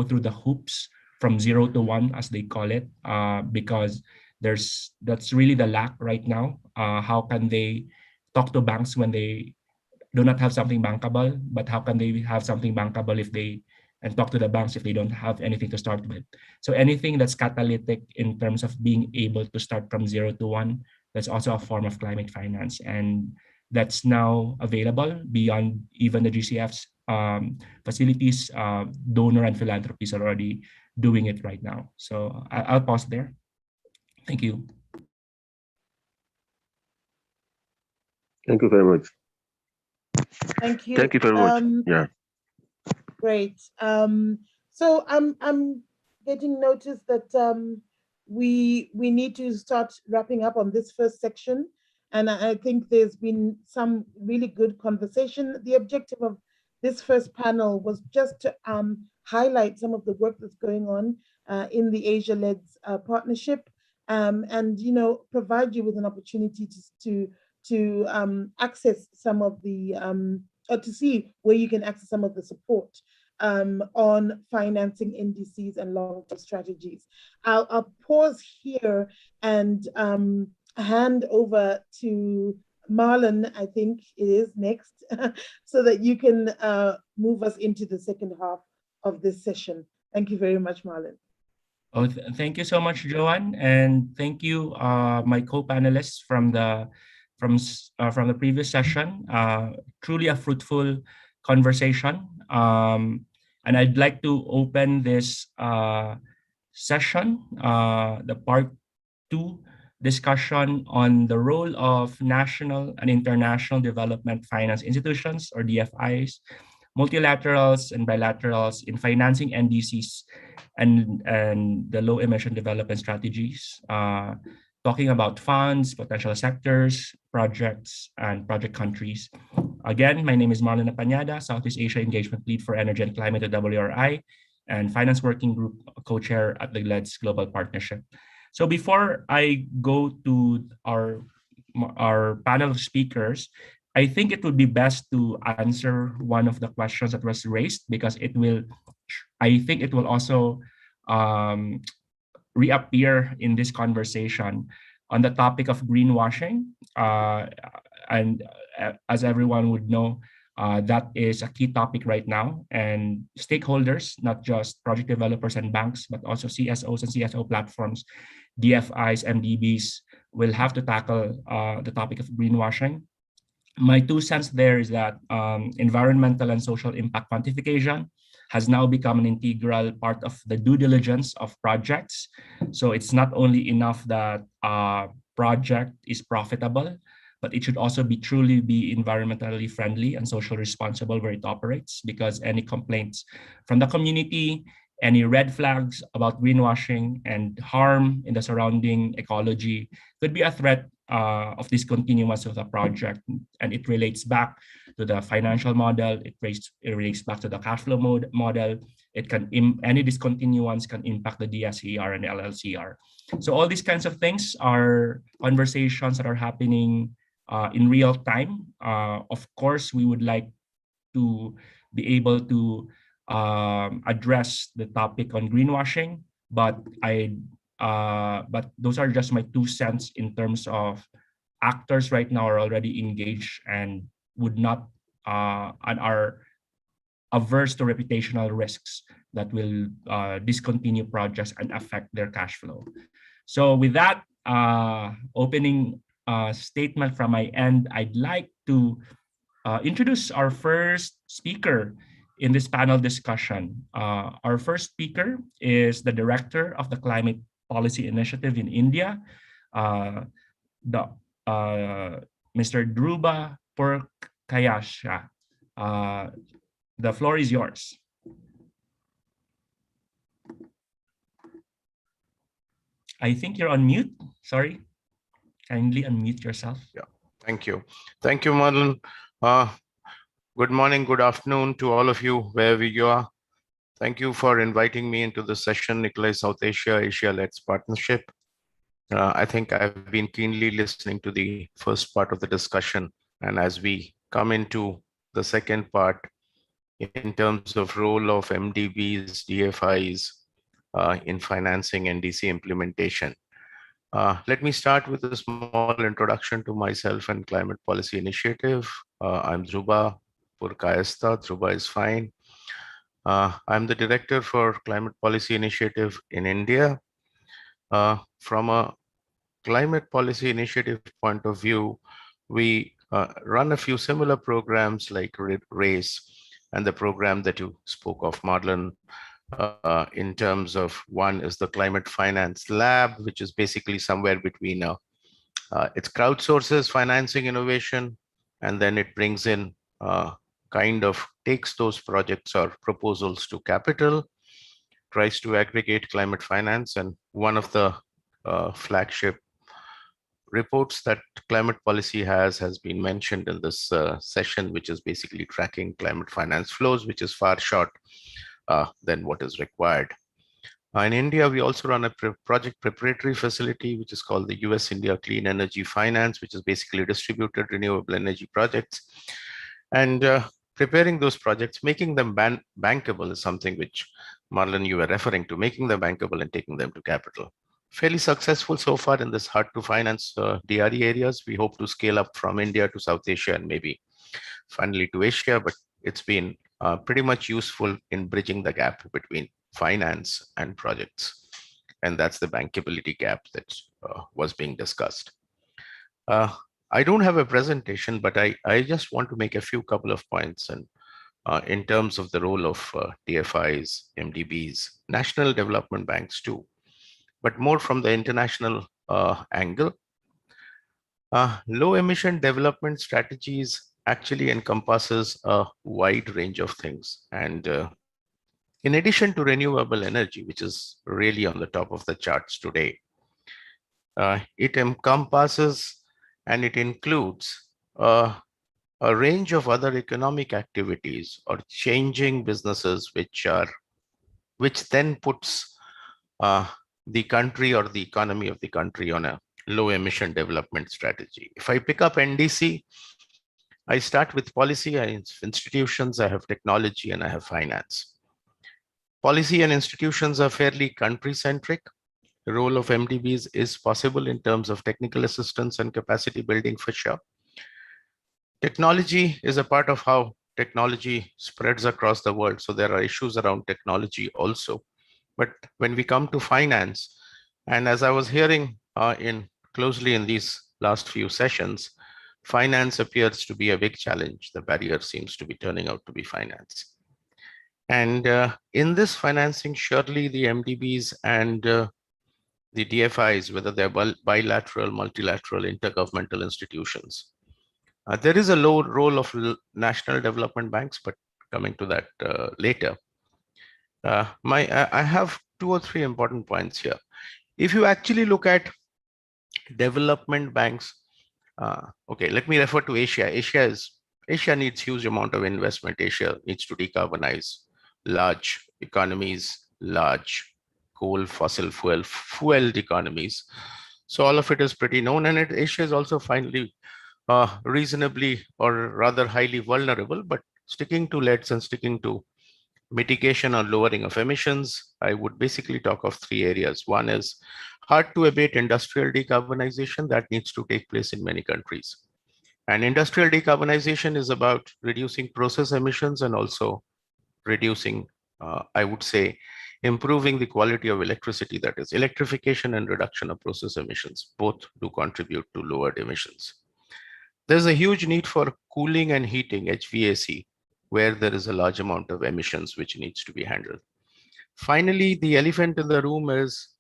through the hoops from 0 to 1, as they call it, because that's really the lack right now. How can they talk to banks when they do not have something bankable? But how can they have something bankable and talk to the banks if they don't have anything to start with? So anything that's catalytic in terms of being able to start from 0 to 1, that's also a form of climate finance. And that's now available beyond even the GCF's facilities. Donor and philanthropies are already doing it right now. So I'll pause there. Thank you. Thank you very much. Thank you. Thank you very much. Yeah. Great. So I'm getting notice that we need to start wrapping up on this first section. And I think there's been some really good conversation. The objective of this first panel was just to highlight some of the work that's going on in the Asia-led partnership, and provide you with an opportunity to access some of the or to see where you can access some of the support on financing NDCs and long-term strategies. I'll pause here and hand over to Marlon, I think it is next, so that you can move us into the second half of this session. Thank you very much, Marlon. Oh, thank you so much, Joanne, and thank you, my co-panelists from the previous session. Truly a fruitful conversation, and I'd like to open this session, the part 2 discussion on the role of national and international development finance institutions, or DFIs, multilaterals and bilaterals in financing NDCs and the low emission development strategies, talking about funds, potential sectors, projects, and project countries. Again, my name is Marlon Apañada, Southeast Asia Engagement Lead for Energy and Climate at WRI, and Finance Working Group Co-Chair at the GLEDS Global Partnership. So before I go to our panel of speakers, I think it would be best to answer one of the questions that was raised, because I think it will also reappear in this conversation on the topic of greenwashing. And as everyone would know, that is a key topic right now, and stakeholders, not just project developers and banks, but also CSOs and CSO platforms, DFIs, MDBs, will have to tackle the topic of greenwashing. My 2 cents there is that environmental and social impact quantification has now become an integral part of the due diligence of projects. So it's not only enough that a project is profitable, but it should also truly be environmentally friendly and socially responsible where it operates, because any complaints from the community, any red flags about greenwashing and harm in the surrounding ecology could be a threat of discontinuance of the project. And it relates back to the financial model, it relates back to the cash flow model. Any discontinuance can impact the DSCR and LLCR. So all these kinds of things are conversations that are happening in real time. Of course, we would like to be able to address the topic on greenwashing, but those are just my 2 cents in terms of actors right now are already engaged and would not and are averse to reputational risks that will discontinue projects and affect their cash flow. So with that opening statement from my end, I'd like to introduce our first speaker in this panel discussion. Our first speaker is the Director of the Climate Policy Initiative in India, Mr. Dhruba Purkayasha. The floor is yours. I think you're on mute. Sorry. Kindly unmute yourself. Yeah, thank you. Thank you, Marlon. Good morning, good afternoon to all of you, wherever you are. Thank you for inviting me into the session, Nikolai South Asia, Asia-Let's Partnership. I think I've been keenly listening to the first part of the discussion. And as we come into the second part, in terms of role of MDBs, DFIs in financing NDC implementation. Let me start with a small introduction to myself and Climate Policy Initiative. I'm Dhruba Purkayasha. Dhruba is fine. I'm the Director for Climate Policy Initiative in India. From a Climate Policy Initiative point of view, we run a few similar programs like RACE and the program that you spoke of, Marlon, in terms of one is the Climate Finance Lab, which is basically somewhere between it crowdsources financing innovation, and then it brings in kind of takes those projects or proposals to capital, tries to aggregate climate finance. And one of the flagship reports that climate policy has been mentioned in this session, which is basically tracking climate finance flows, which is far short than what is required. In India, we also run a project preparatory facility, which is called the US-India Clean Energy Finance, which is basically distributed renewable energy projects. And preparing those projects, making them bankable is something which, Marlon, you were referring to, making them bankable and taking them to capital. Fairly successful so far in this hard to finance DRE areas. We hope to scale up from India to South Asia and maybe finally to Asia, but it's been pretty much useful in bridging the gap between finance and projects. And that's the bankability gap that was being discussed. I don't have a presentation, but I just want to make a couple of points and in terms of the role of DFIs, MDBs, national development banks too, but more from the international angle. Low emission development strategies actually encompasses a wide range of things. And in addition to renewable energy, which is really on the top of the charts today, it encompasses and it includes a range of other economic activities or changing businesses, which then puts the country or the economy of the country on a low emission development strategy. If I pick up NDC, I start with policy, I have institutions, I have technology, and I have finance. Policy and institutions are fairly country-centric. The role of MDBs is possible in terms of technical assistance and capacity building for sure. Technology is a part of how technology spreads across the world. So there are issues around technology also. But when we come to finance, and as I was hearing closely in these last few sessions, finance appears to be a big challenge. The barrier seems to be turning out to be finance. And in this financing, surely the MDBs and the DFIs, whether they're bilateral, multilateral, intergovernmental institutions, there is a low role of national development banks, but coming to that later. I have 2 or 3 important points here. If you actually look at development banks, okay, let me refer to Asia. Asia needs huge amount of investment. Asia needs to decarbonize large economies, large coal, fossil fueled economies. So all of it is pretty known, and Asia is also finally reasonably or rather highly vulnerable, but sticking to leads and sticking to mitigation or lowering of emissions, I would basically talk of 3 areas. One is hard to abate industrial decarbonization that needs to take place in many countries. And industrial decarbonization is about reducing process emissions and also reducing, I would say, improving the quality of electricity, that is electrification and reduction of process emissions. Both do contribute to lowered emissions. There's a huge need for cooling and heating, HVAC, where there is a large amount of emissions which needs to be handled. Finally, the elephant in the room is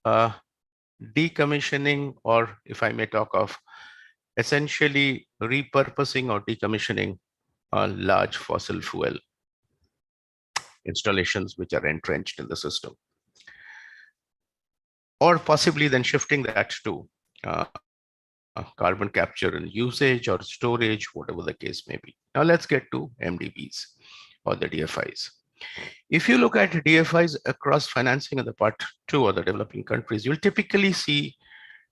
decommissioning, or if I may talk of essentially repurposing or decommissioning large fossil fuel installations which are entrenched in the system. Or possibly then shifting that to carbon capture and usage or storage, whatever the case may be. Now let's get to MDBs or the DFIs. If you look at DFIs across financing in the part 2 or the developing countries, you'll typically see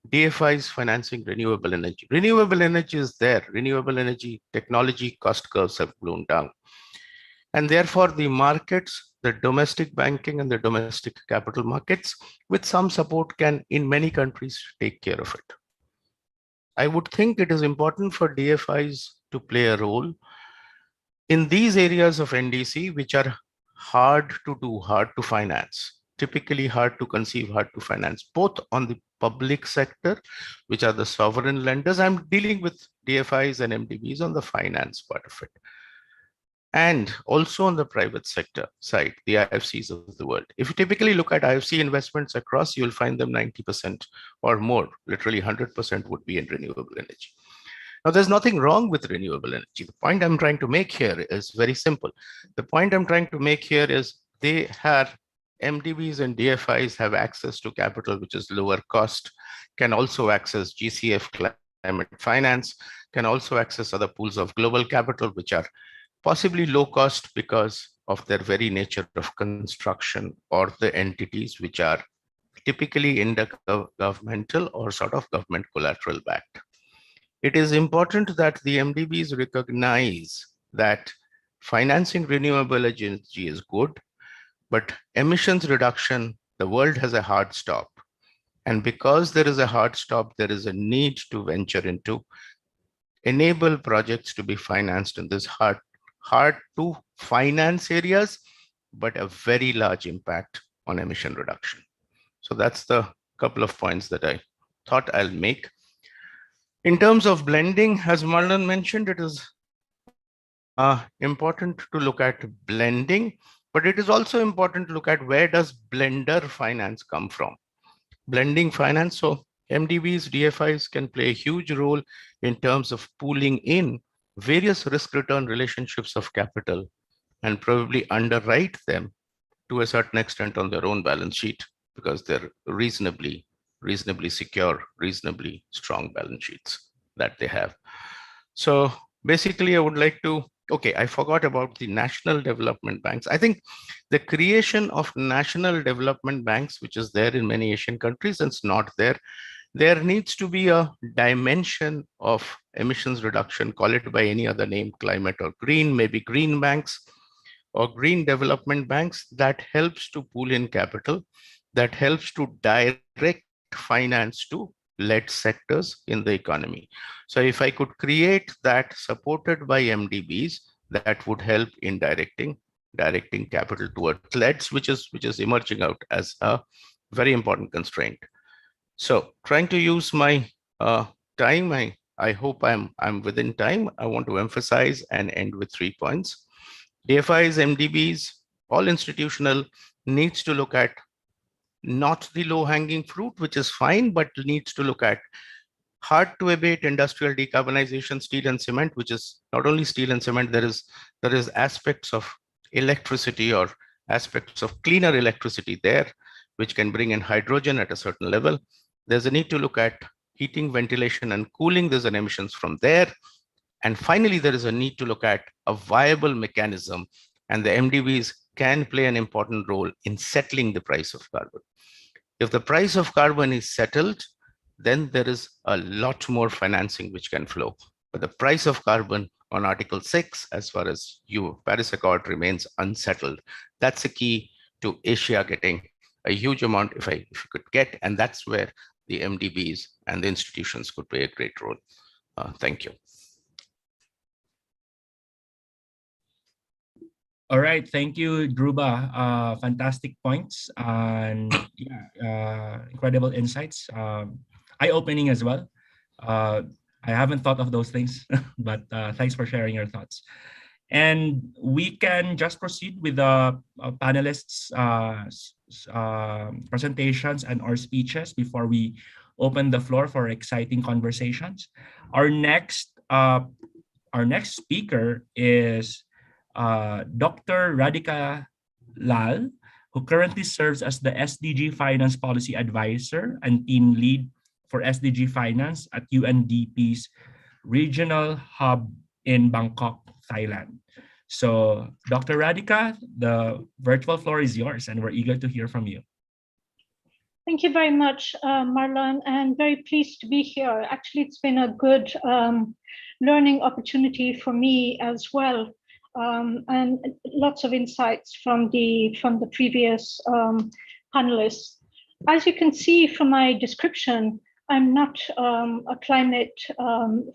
DFIs financing renewable energy. Renewable energy is there. Renewable energy technology cost curves have blown down. And therefore the markets, the domestic banking and the domestic capital markets with some support can in many countries take care of it. I would think it is important for DFIs to play a role in these areas of NDC, which are hard to do, hard to finance, typically hard to conceive, hard to finance, both on the public sector, which are the sovereign lenders. I'm dealing with DFIs and MDBs on the finance part of it. And also on the private sector side, the IFCs of the world. If you typically look at IFC investments across, you'll find them 90% or more, literally 100% would be in renewable energy. Now, there's nothing wrong with renewable energy. The point I'm trying to make here is very simple. The point I'm trying to make here is they have MDBs and DFIs have access to capital, which is lower cost, can also access GCF climate finance, can also access other pools of global capital, which are possibly low cost because of their very nature of construction or the entities which are typically intergovernmental or sort of government collateral backed. It is important that the MDBs recognize that financing renewable energy is good, but emissions reduction, the world has a hard stop. And because there is a hard stop, there is a need to venture into enable projects to be financed in this hard to finance areas, but a very large impact on emission reduction. So that's the couple of points that I thought I'll make. In terms of blending, as Marlon mentioned, it is important to look at blending, but it is also important to look at where does blender finance come from. Blending finance, so MDBs, DFIs can play a huge role in terms of pooling in various risk-return relationships of capital and probably underwrite them to a certain extent on their own balance sheet because they're reasonably secure, reasonably strong balance sheets that they have. So basically, I would like to, okay, I forgot about the national development banks. I think the creation of national development banks, which is there in many Asian countries, and it's not there. There needs to be a dimension of emissions reduction, call it by any other name, climate or green, maybe green banks or green development banks that helps to pool in capital, that helps to direct finance to led sectors in the economy. So if I could create that supported by MDBs, that would help in directing capital towards LEDs, which is emerging out as a very important constraint. So trying to use my time, I hope I'm within time. I want to emphasize and end with 3 points. DFIs, MDBs, all institutional needs to look at not the low-hanging fruit, which is fine, but needs to look at hard to abate industrial decarbonization, steel and cement, which is not only steel and cement, there is aspects of electricity or aspects of cleaner electricity there, which can bring in hydrogen at a certain level. There's a need to look at heating, ventilation, and cooling. There's an emissions from there. And finally, there is a need to look at a viable mechanism, and the MDBs can play an important role in settling the price of carbon. If the price of carbon is settled, then there is a lot more financing which can flow. But the price of carbon on Article 6, as far as Paris Accord remains unsettled. That's a key to Asia getting a huge amount if you could get, and that's where the MDBs and the institutions could play a great role. Thank you. All right, thank you, Dhruba. Fantastic points and incredible insights. Eye-opening as well. I haven't thought of those things, but thanks for sharing your thoughts. And we can just proceed with the panelists' presentations and our speeches before we open the floor for exciting conversations. Our next speaker is Dr. Radhika Lal, who currently serves as the SDG Finance Policy Advisor and Team Lead for SDG Finance at UNDP's Regional Hub in Bangkok, Thailand. So, Dr. Radhika, the virtual floor is yours, and we're eager to hear from you. Thank you very much, Marlon, and very pleased to be here. Actually, it's been a good learning opportunity for me as well. And lots of insights from the previous panelists. As you can see from my description, I'm not a climate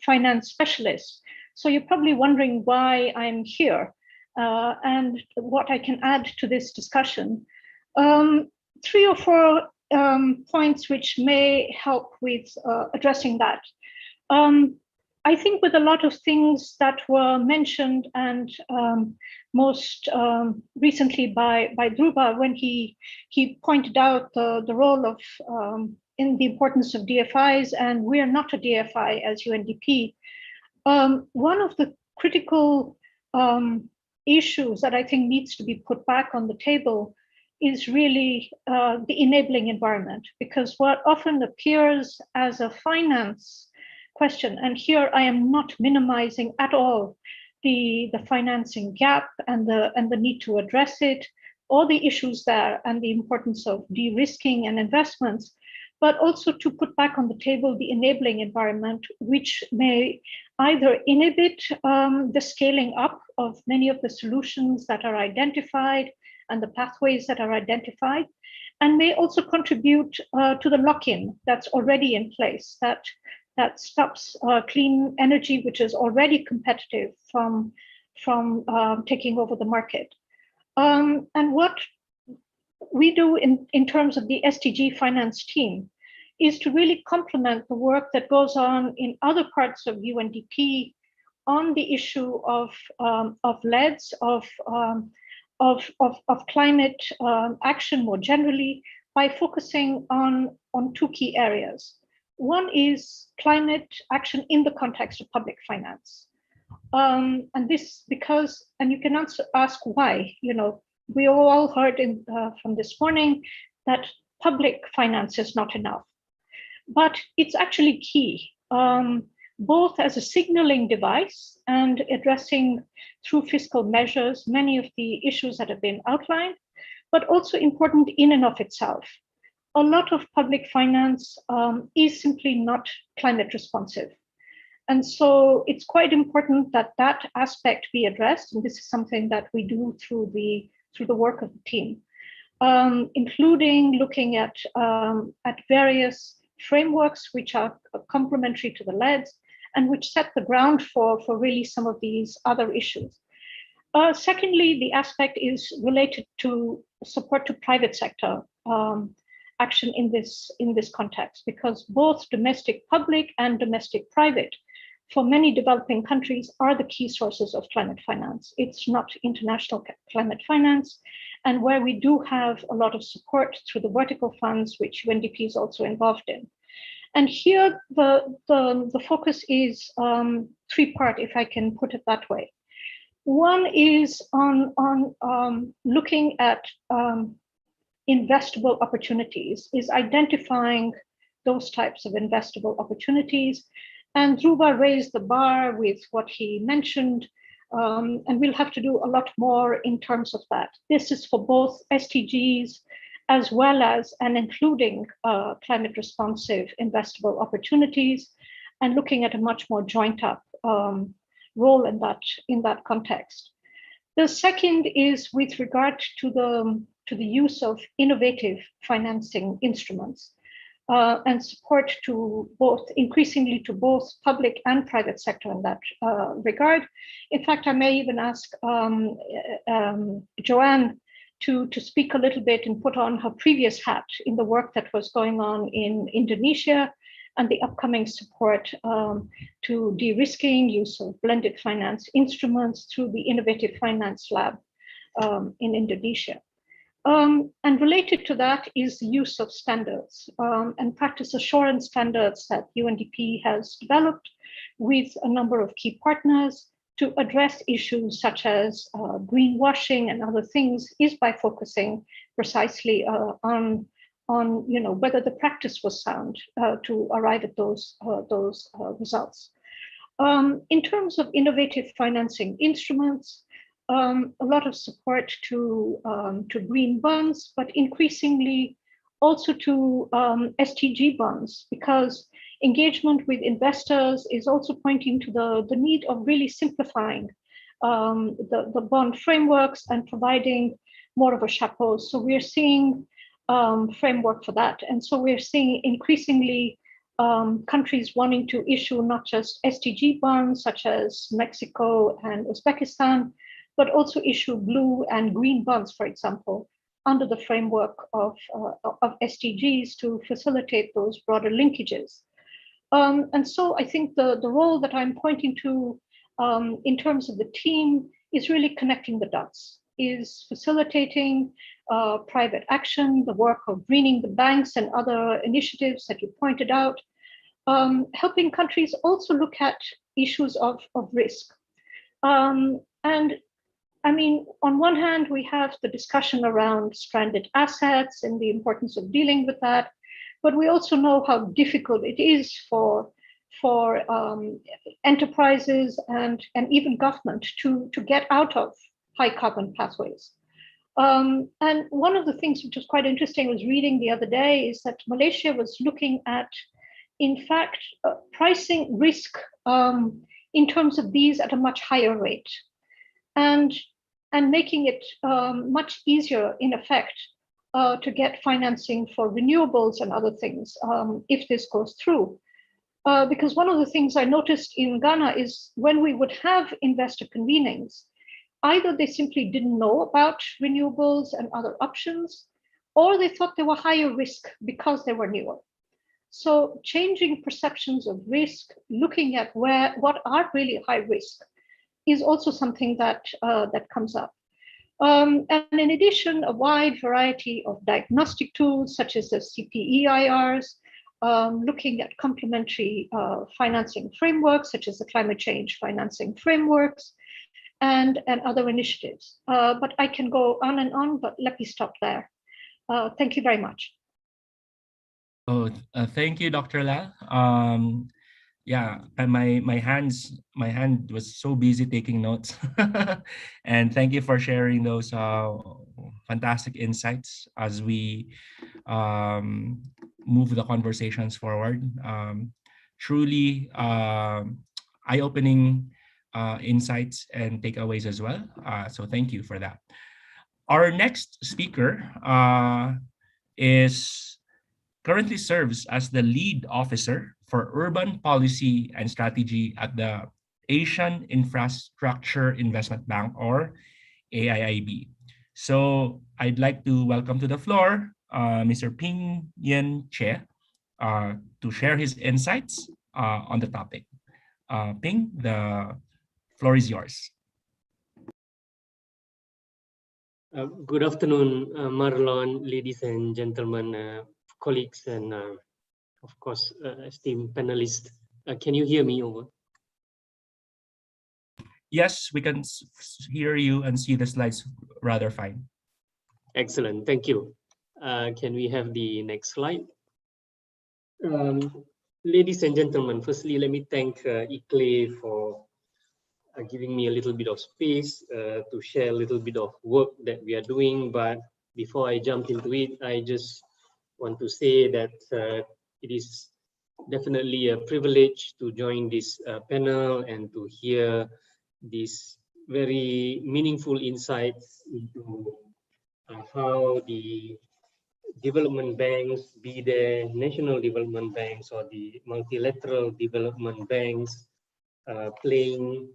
finance specialist. So you're probably wondering why I'm here and what I can add to this discussion. 3 or 4 points which may help with addressing that. I think with a lot of things that were mentioned and most recently by Dhruba when he pointed out the role of in the importance of DFIs, and we are not a DFI as UNDP. One of the critical issues that I think needs to be put back on the table is really the enabling environment, because what often appears as a finance question, and here I am not minimizing at all the financing gap and the need to address it, all the issues there and the importance of de-risking and investments, but also to put back on the table the enabling environment, which may either inhibit the scaling up of many of the solutions that are identified and the pathways that are identified, and may also contribute to the lock-in that's already in place, that stops clean energy, which is already competitive, from taking over the market. And what we do in terms of the SDG finance team is to really complement the work that goes on in other parts of UNDP on the issue of LEDs, of climate action more generally, by focusing on 2 key areas. One is climate action in the context of public finance. And this because, and you can ask why, we all heard from this morning that public finance is not enough, but it's actually key. both as a signaling device and addressing through fiscal measures many of the issues that have been outlined, but also important in and of itself. A lot of public finance is simply not climate responsive. And so it's quite important that that aspect be addressed. And this is something that we do through the work of the team, including looking at various frameworks which are complementary to the LEDs and which set the ground for really some of these other issues. Secondly, the aspect is related to support to private sector action in this context, because both domestic public and domestic private for many developing countries are the key sources of climate finance. It's not international climate finance. And where we do have a lot of support through the vertical funds, which UNDP is also involved in. And here the focus is three-part, if I can put it that way. One is on looking at investable opportunities, is identifying those types of investable opportunities. And Dhruva raised the bar with what he mentioned, and we'll have to do a lot more in terms of that. This is for both SDGs as well as and including climate responsive investable opportunities, and looking at a much more joint up role in that context. The second is with regard to the use of innovative financing instruments. And support to increasingly to both public and private sector in that regard. In fact, I may even ask Joanne to speak a little bit and put on her previous hat in the work that was going on in Indonesia and the upcoming support to de-risking, use of blended finance instruments through the Innovative Finance Lab in Indonesia. And related to that is the use of standards and practice assurance standards that UNDP has developed with a number of key partners to address issues such as greenwashing and other things, is by focusing precisely on whether the practice was sound to arrive at those results. In terms of innovative financing instruments, a lot of support to green bonds, but increasingly also to SDG bonds, because engagement with investors is also pointing to the need of really simplifying the bond frameworks and providing more of a chapeau. So we're seeing framework for that. And so we're seeing increasingly countries wanting to issue not just SDG bonds, such as Mexico and Uzbekistan, but also issue blue and green bonds, for example, under the framework of SDGs to facilitate those broader linkages. And so I think the role that I'm pointing to in terms of the team is really connecting the dots, is facilitating private action, the work of greening the banks and other initiatives that you pointed out, helping countries also look at issues of risk. And I mean, on one hand, we have the discussion around stranded assets and the importance of dealing with that, but we also know how difficult it is for enterprises and even government to get out of high carbon pathways. And one of the things which was quite interesting, I was reading the other day, is that Malaysia was looking at, in fact, pricing risk in terms of these at a much higher rate. And making it much easier, in effect, to get financing for renewables and other things if this goes through. Because one of the things I noticed in Ghana is when we would have investor convenings, either they simply didn't know about renewables and other options, or they thought they were higher risk because they were newer. So changing perceptions of risk, looking at what are really high risk, is also something that comes up. And in addition, a wide variety of diagnostic tools, such as the CPEIRs, looking at complementary financing frameworks, such as the climate change financing frameworks, and other initiatives. But I can go on, but let me stop there. Thank you very much. Oh, thank you, Dr. Lal. Yeah, and my hand was so busy taking notes. And thank you for sharing those fantastic insights as we um, move the conversations forward. Truly eye-opening insights and takeaways as well. So thank you for that. Our next speaker is currently serves as the lead officer for urban policy and strategy at the Asian Infrastructure Investment Bank, or AIIB. So I'd like to welcome to the floor Mr. Ping Yen Che to share his insights on the topic. Ping, the floor is yours. Good afternoon, Marlon, ladies and gentlemen, colleagues, and of course, esteemed panelists. Can you hear me over? Yes, we can hear you and see the slides rather fine. Excellent, thank you. Can we have the next slide? Ladies and gentlemen, firstly, let me thank ICLE for giving me a little bit of space to share a little bit of work that we are doing. But before I jump into it, I just want to say that it is definitely a privilege to join this panel and to hear these very meaningful insights into how the development banks, be they national development banks or the multilateral development banks, playing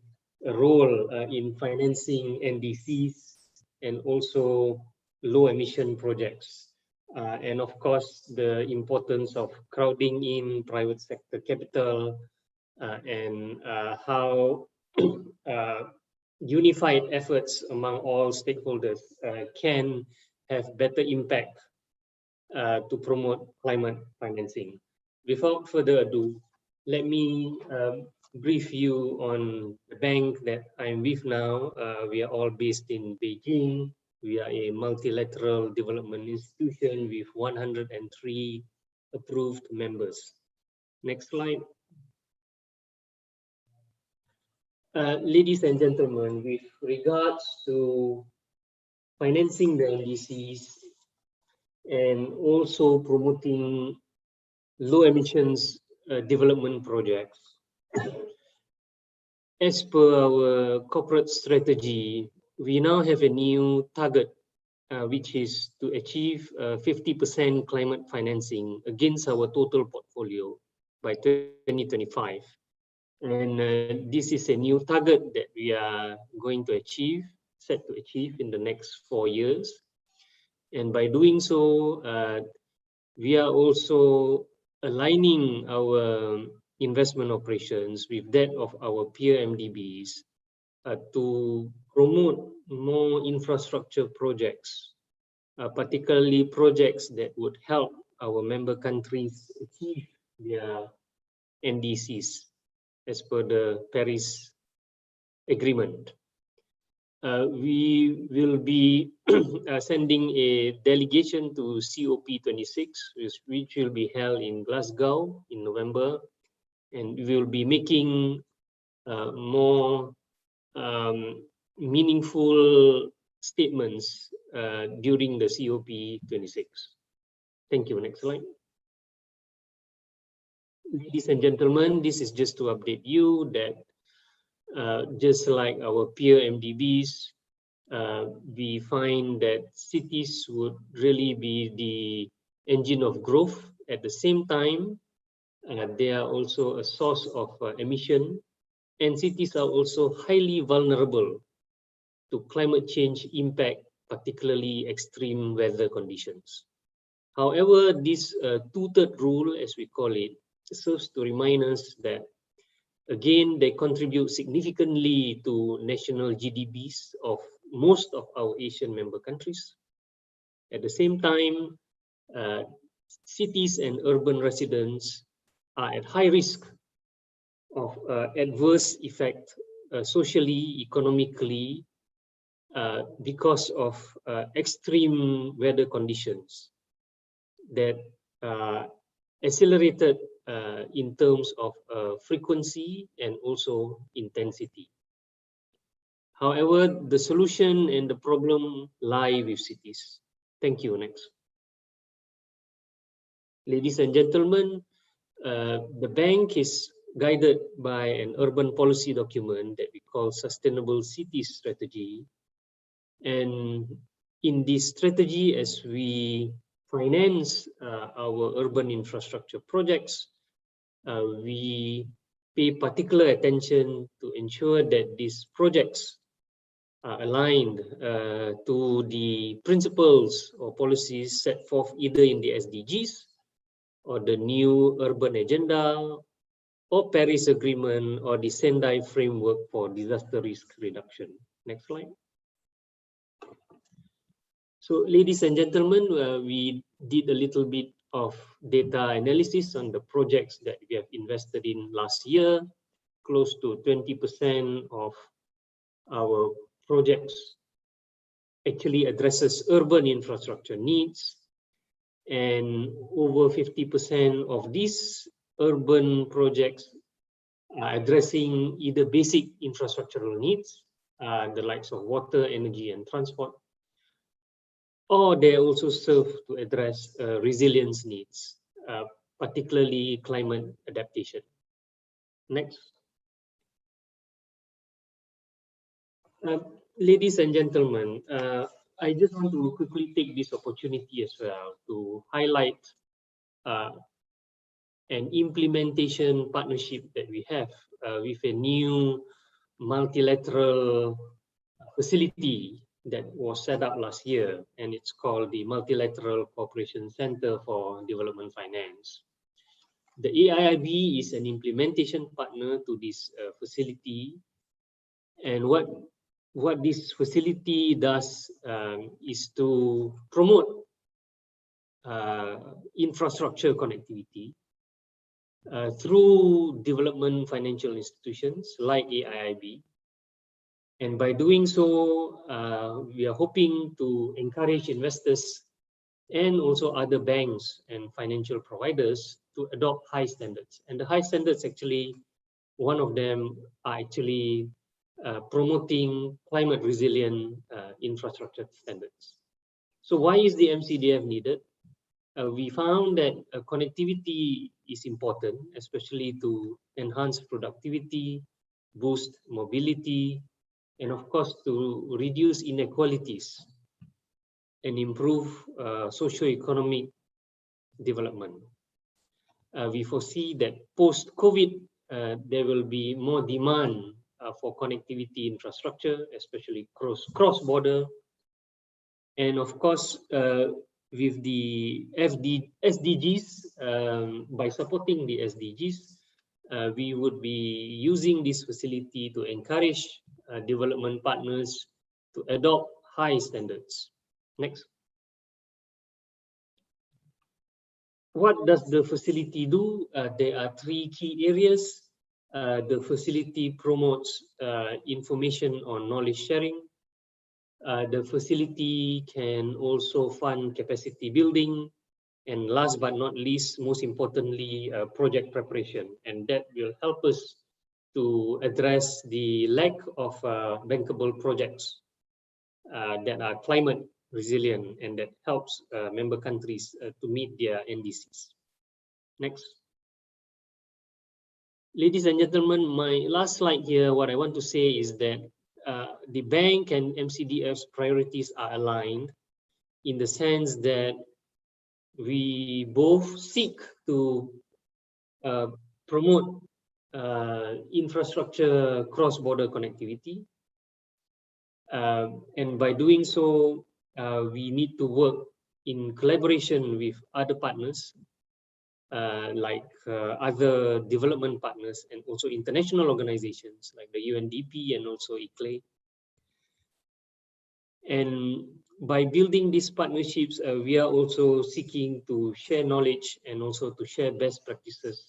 a role in financing NDCs and also low emission projects. And of course, the importance of crowding in private sector capital and how unified efforts among all stakeholders can have better impact to promote climate financing. Without further ado, let me brief you on the bank that I'm with now. We are all based in Beijing. We are a multilateral development institution with 103 approved members. Next slide. Ladies and gentlemen, with regards to financing the NDCs and also promoting low emissions development projects, as per our corporate strategy, we now have a new target, which is to achieve 50% climate financing against our total portfolio by 2025. And this is a new target that we are going to achieve, set to achieve in the next 4 years. And by doing so, we are also aligning our investment operations with that of our peer MDBs to promote more infrastructure projects, particularly projects that would help our member countries achieve their NDCs as per the Paris Agreement. We will be sending a delegation to COP26, which will be held in Glasgow in November, and we will be making more meaningful statements during the COP26. Thank you. Next slide. Ladies and gentlemen, this is just to update you that just like our peer MDBs, we find that cities would really be the engine of growth. At the same time, they are also a source of emission, and cities are also highly vulnerable to climate change impact, particularly extreme weather conditions. However, this two-third rule, as we call it, serves to remind us that, again, they contribute significantly to national GDPs of most of our Asian member countries. At the same time, cities and urban residents are at high risk of adverse effect socially, economically, because of extreme weather conditions that accelerated in terms of frequency and also intensity. However, the solution and the problem lie with cities. Thank you. Next. Ladies and gentlemen, the bank is guided by an urban policy document that we call Sustainable Cities Strategy. And in this strategy, as we finance our urban infrastructure projects, we pay particular attention to ensure that these projects are aligned to the principles or policies set forth either in the SDGs or the new urban agenda or Paris Agreement or the Sendai framework for disaster risk reduction. Next slide. So, ladies and gentlemen, we did a little bit of data analysis on the projects that we have invested in last year. Close to 20% of our projects actually addresses urban infrastructure needs, and over 50% of these urban projects are addressing either basic infrastructural needs, the likes of water, energy, and transport, or they also serve to address resilience needs, particularly climate adaptation. Next. Ladies and gentlemen, I just want to quickly take this opportunity as well to highlight an implementation partnership that we have with a new multilateral facility that was set up last year, and it's called the Multilateral Cooperation Center for Development Finance. The AIIB is an implementation partner to this facility, and what this facility does is to promote infrastructure connectivity through development financial institutions like AIIB. And by doing so, we are hoping to encourage investors and also other banks and financial providers to adopt high standards. And the high standards, actually, one of them are actually promoting climate resilient infrastructure standards. So why is the MCDF needed? We found that connectivity is important, especially to enhance productivity, boost mobility, and of course to reduce inequalities and improve socio-economic development. We foresee that post-COVID, there will be more demand for connectivity infrastructure, especially cross-border. And of course, with the SDGs, by supporting the SDGs, we would be using this facility to encourage development partners to adopt high standards. Next. What does the facility do? There are three key areas. The facility promotes information on knowledge sharing. The facility can also fund capacity building. And last but not least, most importantly, project preparation. And that will help us to address the lack of bankable projects that are climate resilient and that helps member countries to meet their NDCs. Next. Ladies and gentlemen, my last slide here, what I want to say is that the bank and MCDF's priorities are aligned in the sense that we both seek to promote infrastructure cross-border connectivity. And by doing so, we need to work in collaboration with other partners, like other development partners and also international organizations like the UNDP and also ICLEI. And by building these partnerships, we are also seeking to share knowledge and also to share best practices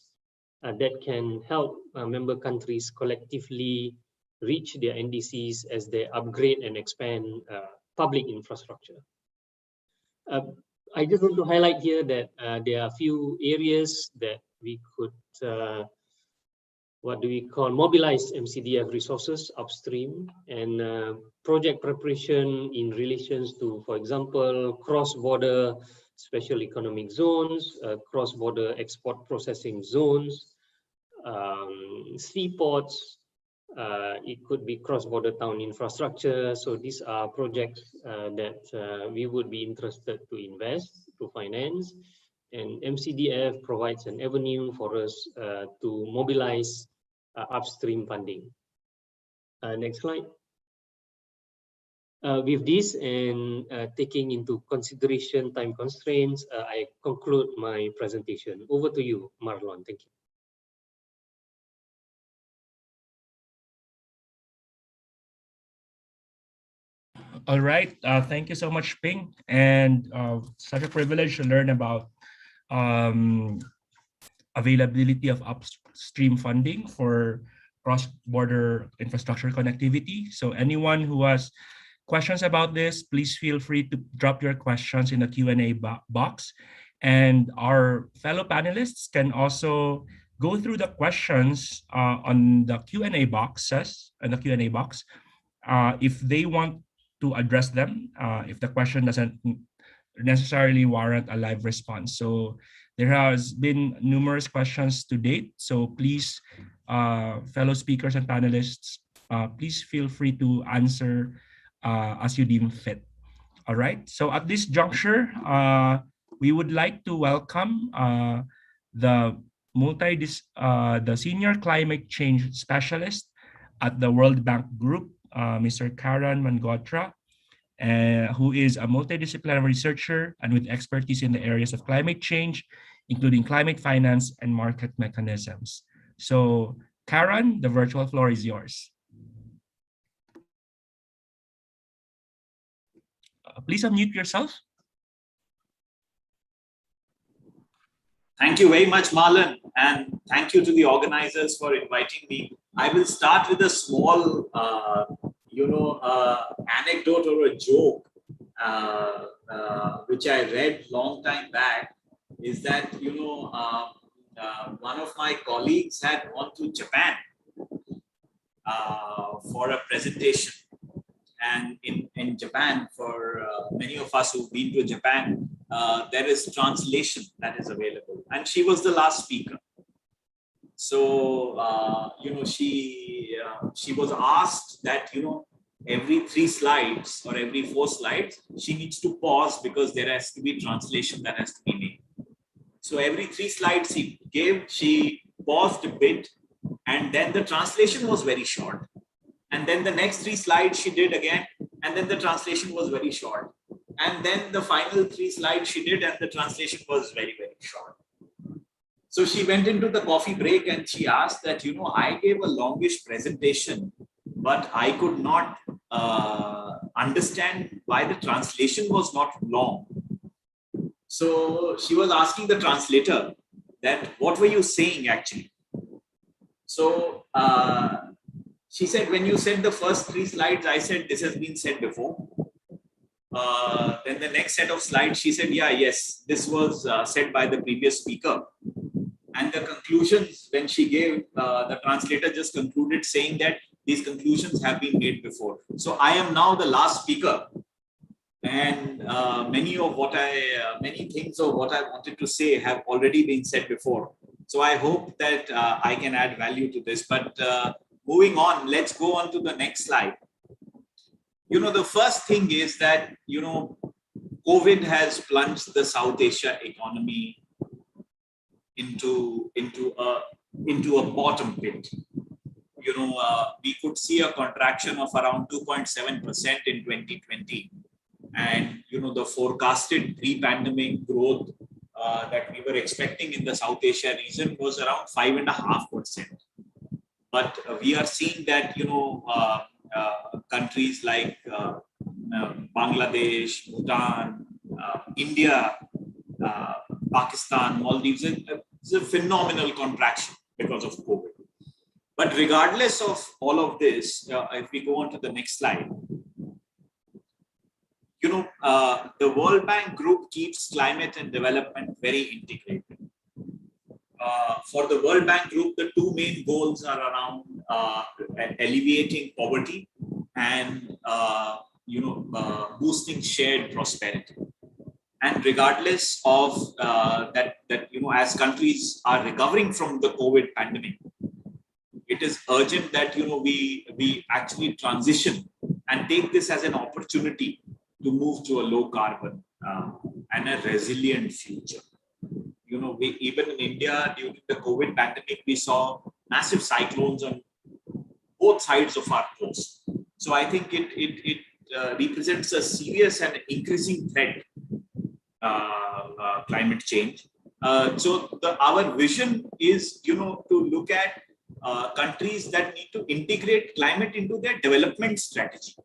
that can help member countries collectively reach their NDCs as they upgrade and expand public infrastructure. I just want to highlight here that there are a few areas that we could, what do we call, mobilize MCDF resources upstream, and project preparation in relations to, for example, cross-border special economic zones, cross-border export processing zones, seaports. It could be cross-border town infrastructure. So these are projects that we would be interested to invest, to finance, and MCDF provides an avenue for us to mobilize upstream funding. Next slide. With this and taking into consideration time constraints, I conclude my presentation. Over to you, Marlon. Thank you. All right. Thank you so much, Ping. And such a privilege to learn about availability of upstream funding for cross-border infrastructure connectivity. So anyone who has questions about this, please feel free to drop your questions in the Q&A box. And our fellow panelists can also go through the questions on the Q&A boxes, if they want to address them, if the question doesn't necessarily warrant a live response. So there has been numerous questions to date. So please, fellow speakers and panelists, please feel free to answer as you deem fit. All right. So at this juncture, we would like to welcome the senior climate change specialist at the World Bank Group, Mr. Karan Mangotra, who is a multidisciplinary researcher and with expertise in the areas of climate change, including climate finance and market mechanisms. So, Karan, the virtual floor is yours. Please unmute yourself. Thank you very much, Marlon, and thank you to the organizers for inviting me. I will start with a small, anecdote or a joke, which I read long time back. Is that one of my colleagues had gone to Japan for a presentation, and in Japan, for many of us who've been to Japan, there is translation that is available, and she was the last speaker. So she was asked that every 3 slides or every 4 slides she needs to pause because there has to be translation that has to be made. So every 3 slides she paused a bit, and then the translation was very short. And then the next 3 slides she did again, and then the translation was very short. And then the final 3 slides she did, and the translation was very, very short. So she went into the coffee break and she asked that, I gave a longish presentation, but I could not understand why the translation was not long. So she was asking the translator that, what were you saying actually? So she said, when you said the first 3 slides, I said, this has been said before. Then the next set of slides, she said, yes, this was said by the previous speaker. And the conclusions, when she gave, the translator just concluded saying that these conclusions have been made before. So I am now the last speaker. And many things of what I wanted to say have already been said before. So I hope that I can add value to this. But moving on, let's go on to the next slide. The first thing is that, COVID has plunged the South Asia economy into a bottom pit. We could see a contraction of around 2.7% in 2020. And, the forecasted pre-pandemic growth that we were expecting in the South Asia region was around 5.5%. But we are seeing that, countries like Bangladesh, Bhutan, India, Pakistan, Maldives, it's a phenomenal contraction because of COVID. But regardless of all of this, if we go on to the next slide, the World Bank Group keeps climate and development very integrated. For the World Bank Group, the two main goals are around alleviating poverty and boosting shared prosperity. And regardless of that, as countries are recovering from the COVID pandemic, it is urgent that we actually transition and take this as an opportunity to move to a low carbon and a resilient future. Even in India during the COVID pandemic, we saw massive cyclones on both sides of our coast. So I think it represents a serious and increasing threat, climate change. So our vision is, to look at countries that need to integrate climate into their development strategy,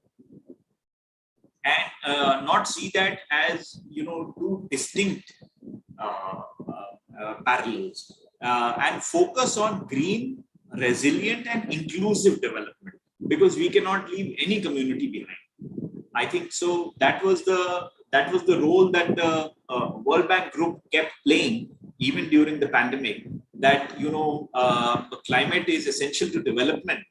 and not see that as two distinct parallels, and focus on green, resilient, and inclusive development, because we cannot leave any community behind. I think so. That was the role that the World Bank Group kept playing even during the pandemic. That climate is essential to development.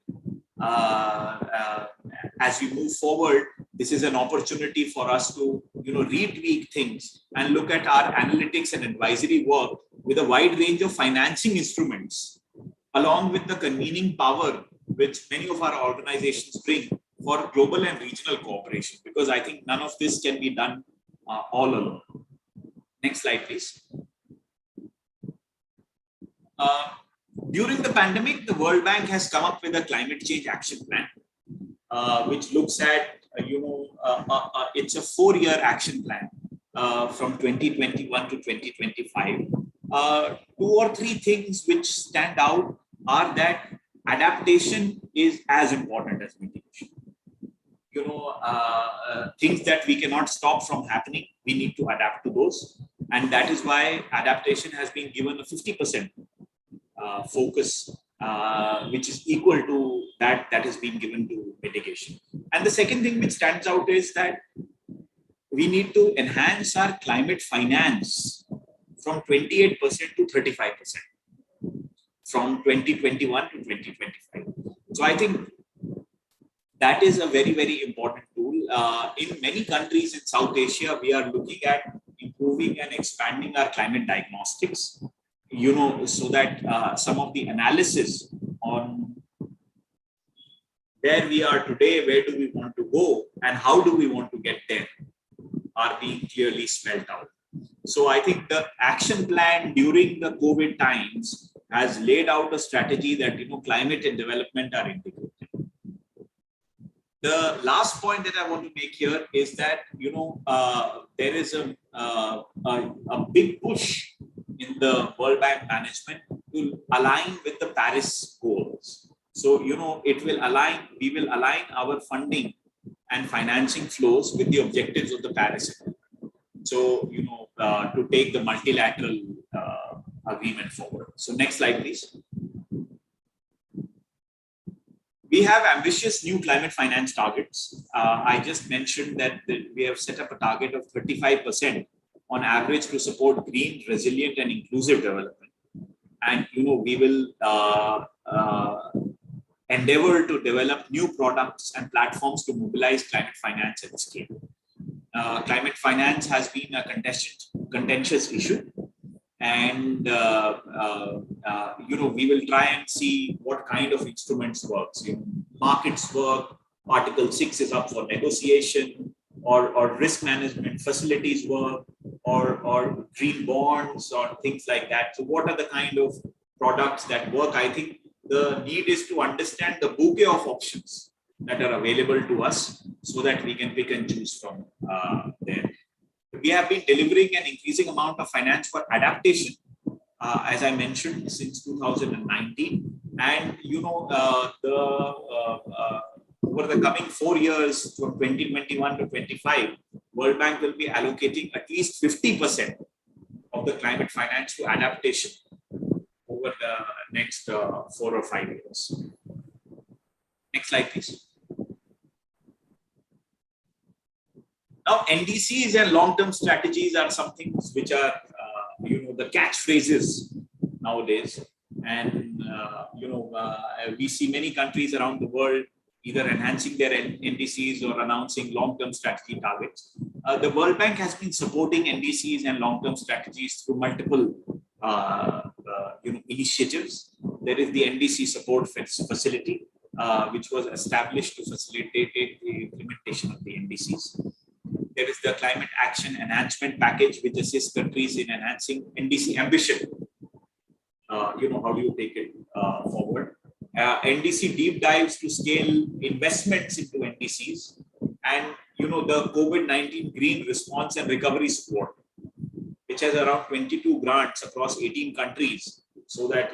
As we move forward, this is an opportunity for us to retweak things and look at our analytics and advisory work with a wide range of financing instruments, along with the convening power which many of our organizations bring for global and regional cooperation, because I think none of this can be done all alone. Next slide, please. During the pandemic, the World Bank has come up with a climate change action plan, which looks at, it's a 4-year action plan from 2021 to 2025. 2 or 3 things which stand out are that adaptation is as important as mitigation. Things that we cannot stop from happening, we need to adapt to those. And that is why adaptation has been given a 50% focus, which is equal to that has been given to mitigation. And the second thing which stands out is that we need to enhance our climate finance from 28% to 35% from 2021 to 2025. So I think that is a very, very important tool. In many countries in South Asia, we are looking at improving and expanding our climate diagnostics, so that some of the analysis on where we are today, where do we want to go, and how do we want to get there are being clearly spelled out. So I think the action plan during the COVID times has laid out a strategy that climate and development are integrated. The last point that I want to make here is that there is a big push in the World Bank management to align with the Paris goals. So we will align our funding and financing flows with the objectives of the Paris Agreement. So to take the multilateral agreement forward. So next slide, please. We have ambitious new climate finance targets. I just mentioned that we have set up a target of 35% on average to support green, resilient, and inclusive development. And we will endeavor to develop new products and platforms to mobilize climate finance at scale. Climate finance has been a contentious issue, and we will try and see what kind of instruments works. Markets work, Article 6 is up for negotiation, or risk management facilities work, or green bonds, or things like that. So what are the kind of products that work? I think the need is to understand the bouquet of options that are available to us so that we can pick and choose from there. We have been delivering an increasing amount of finance for adaptation, as I mentioned, since 2019. And, over the coming 4 years, from 2021 to 25, World Bank will be allocating at least 50% of the climate finance to adaptation over the next 4 or 5 years. Next slide, please. Now, NDCs and long-term strategies are something which are, the catchphrases nowadays. And, we see many countries around the world either enhancing their NDCs or announcing long-term strategy targets. The World Bank has been supporting NDCs and long-term strategies through multiple initiatives. There is the NDC support facility, which was established to facilitate the implementation of the NDCs. There is the Climate Action Enhancement Package, which assists countries in enhancing NDC ambition. How do you take it forward? NDC deep dives to scale investments into NDCs, and the COVID-19 Green Response and Recovery Support, which has around 22 grants across 18 countries, so that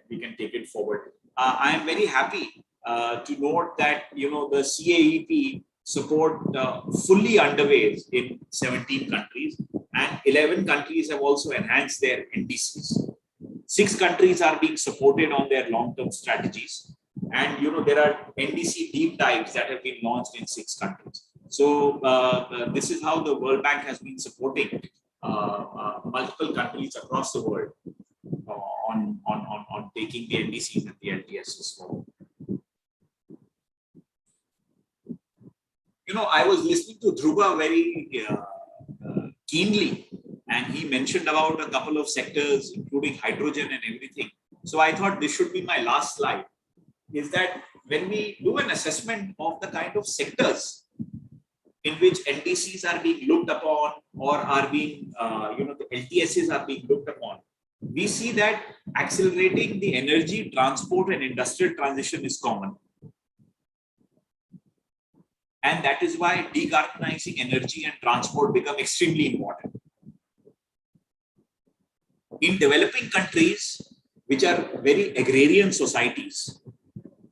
we can take it forward. I am very happy to note that the CAEP support fully underway in 17 countries, and 11 countries have also enhanced their NDCs. 6 countries are being supported on their long-term strategies, and there are NDC deep dives that have been launched in 6 countries. So this is how the World Bank has been supporting multiple countries across the world on taking the NDCs and the LTSs forward. I was listening to Dhruva very keenly, and he mentioned about a couple of sectors, including hydrogen and everything. So I thought this should be my last slide, is that when we do an assessment of the kind of sectors in which NDCs are being looked upon, or are being, the LTSs are being looked upon, we see that accelerating the energy, transport, and industrial transition is common. And that is why decarbonizing energy and transport become extremely important. In developing countries, which are very agrarian societies,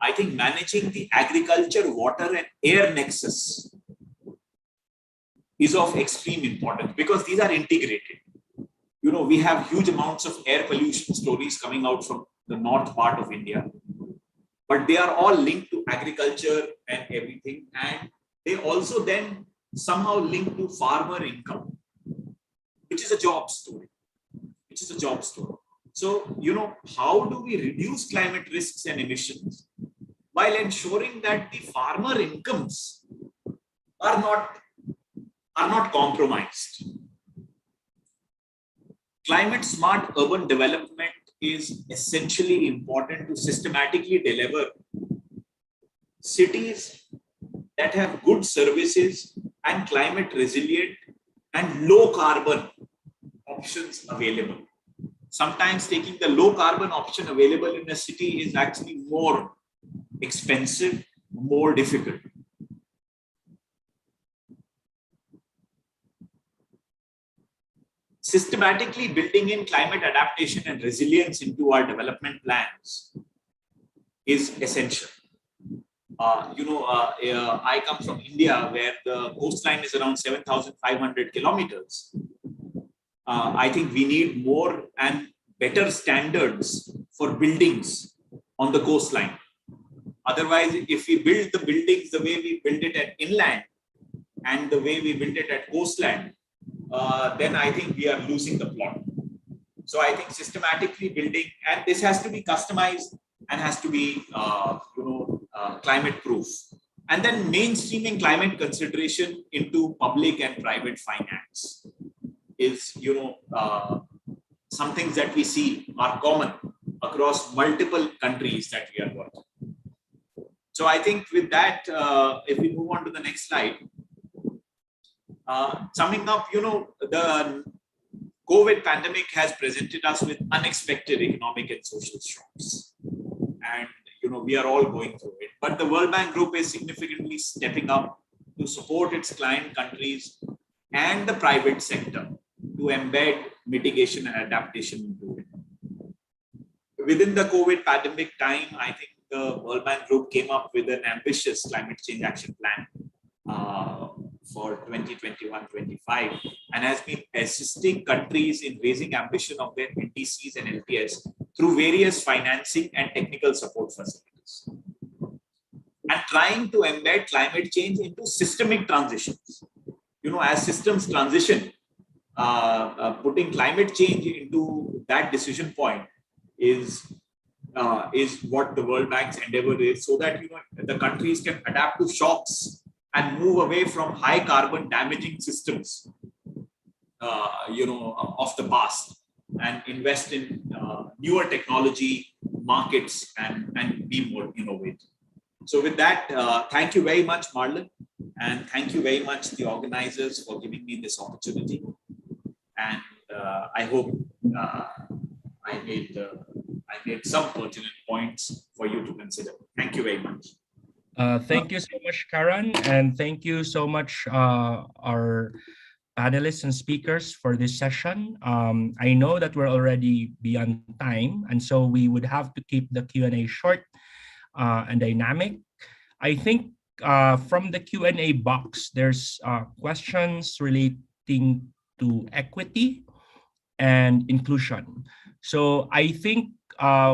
I think managing the agriculture, water, and air nexus is of extreme importance, because these are integrated. We have huge amounts of air pollution stories coming out from the north part of India, but they are all linked to agriculture and everything. And they also then somehow link to farmer income, which is a job story. So, how do we reduce climate risks and emissions while ensuring that the farmer incomes are not compromised? Climate smart urban development is essentially important to systematically deliver cities that have good services and climate resilient and low carbon options available. Sometimes taking the low carbon option available in a city is actually more expensive, more difficult. Systematically building in climate adaptation and resilience into our development plans is essential. I come from India, where the coastline is around 7,500 kilometers. I think we need more and better standards for buildings on the coastline. Otherwise, if we build the buildings the way we build it at inland and the way we build it at coastland, then I think we are losing the plot. So I think systematically building, and this has to be customized and has to be climate proof, and then mainstreaming climate consideration into public and private finance is some things that we see are common across multiple countries that we are working. So I think with that, if we move on to the next slide, summing up, the COVID pandemic has presented us with unexpected economic and social shocks, and we are all going through it. But the World Bank Group is significantly stepping up to support its client countries and the private sector to embed mitigation and adaptation into it. Within the COVID pandemic time, I think the World Bank Group came up with an ambitious climate change action plan for 2021-25, and has been assisting countries in raising ambition of their NDCs and LTS through various financing and technical support facilities, and trying to embed climate change into systemic transitions. as systems transition, putting climate change into that decision point is what the World Bank's endeavor is, so that the countries can adapt to shocks and move away from high carbon damaging systems, of the past, and invest in newer technology markets and be more innovative. So with that, thank you very much, Marlon, and thank you very much the organizers for giving me this opportunity. And I hope I made some pertinent points for you to consider. Thank you very much. Thank you so much, Karan, and thank you so much, our panelists and speakers for this session. I know that we're already beyond time, and so we would have to keep the Q&A short and dynamic. I think from the Q&A box, there's questions relating to equity and inclusion. So I think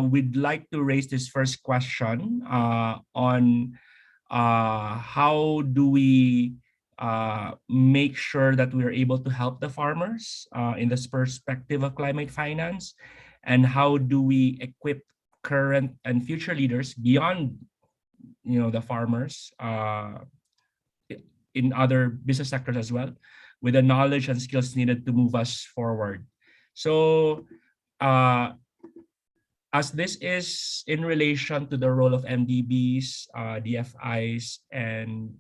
we'd like to raise this first question on how do we make sure that we're able to help the farmers in this perspective of climate finance, and how do we equip current and future leaders beyond the farmers in other business sectors as well, with the knowledge and skills needed to move us forward. So as this is in relation to the role of MDBs, DFIs, and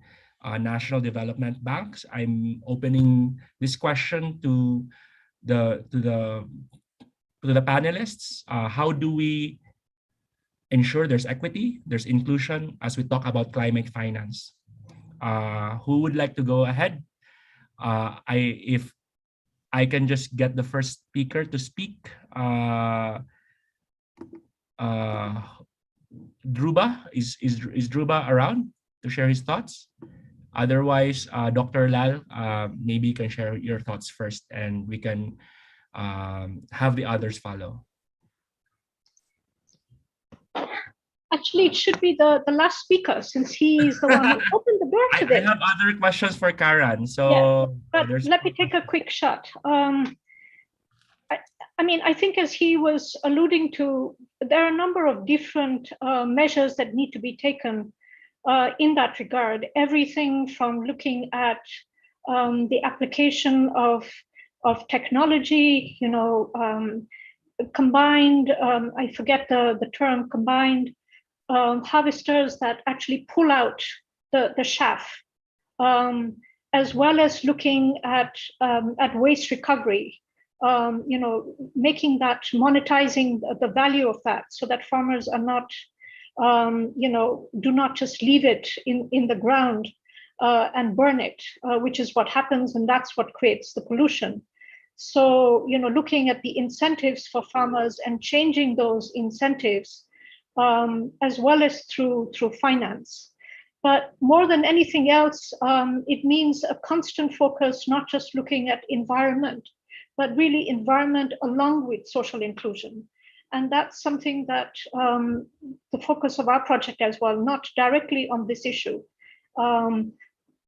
national development banks, I'm opening this question to the panelists. How do we ensure there's equity, there's inclusion as we talk about climate finance? Who would like to go ahead? If I can just get the first speaker to speak. Dhruba, is Dhruba around to share his thoughts? Otherwise, Dr. Lal, maybe you can share your thoughts first, and we can have the others follow. Actually, it should be the last speaker, since he's the one who opened the door to this. I have other questions for Karan, so yeah, but let me take a quick shot. I mean, I think as he was alluding to, there are a number of different measures that need to be taken in that regard. Everything from looking at the application of technology, combined, I forget the term, combined harvesters that actually pull out the chaff, as well as looking at waste recovery. Making that, monetizing the value of that, so that farmers are not, do not just leave it in the ground and burn it, which is what happens, and that's what creates the pollution. So, looking at the incentives for farmers and changing those incentives, as well as through finance. But more than anything else, it means a constant focus, not just looking at environment, but really environment along with social inclusion. And that's something that the focus of our project as well, not directly on this issue,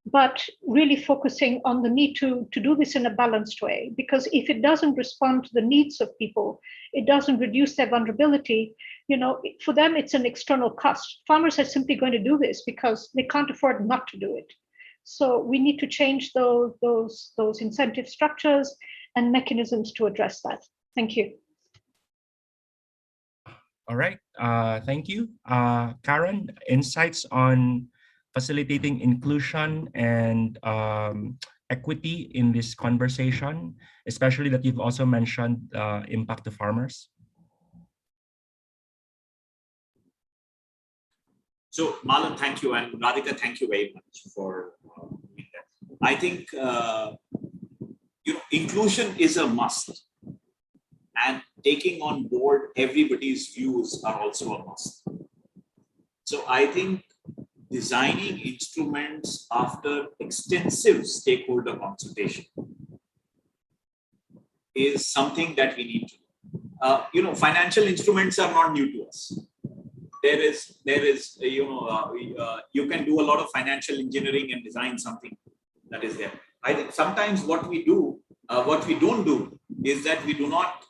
but really focusing on the need to do this in a balanced way. Because if it doesn't respond to the needs of people, it doesn't reduce their vulnerability, for them, it's an external cost. Farmers are simply going to do this because they can't afford not to do it. So we need to change those incentive structures and mechanisms to address that. Thank you. All right, thank you. Karan, insights on facilitating inclusion and equity in this conversation, especially that you've also mentioned impact to farmers? So Marlon, thank you, and Radhika, thank you very much for doing that. I think inclusion is a must, and taking on board everybody's views are also a must. So I think designing instruments after extensive stakeholder consultation is something that we need to do. Financial instruments are not new to us. There is you can do a lot of financial engineering and design something that is there. I think sometimes what we do, what we don't do is that we do not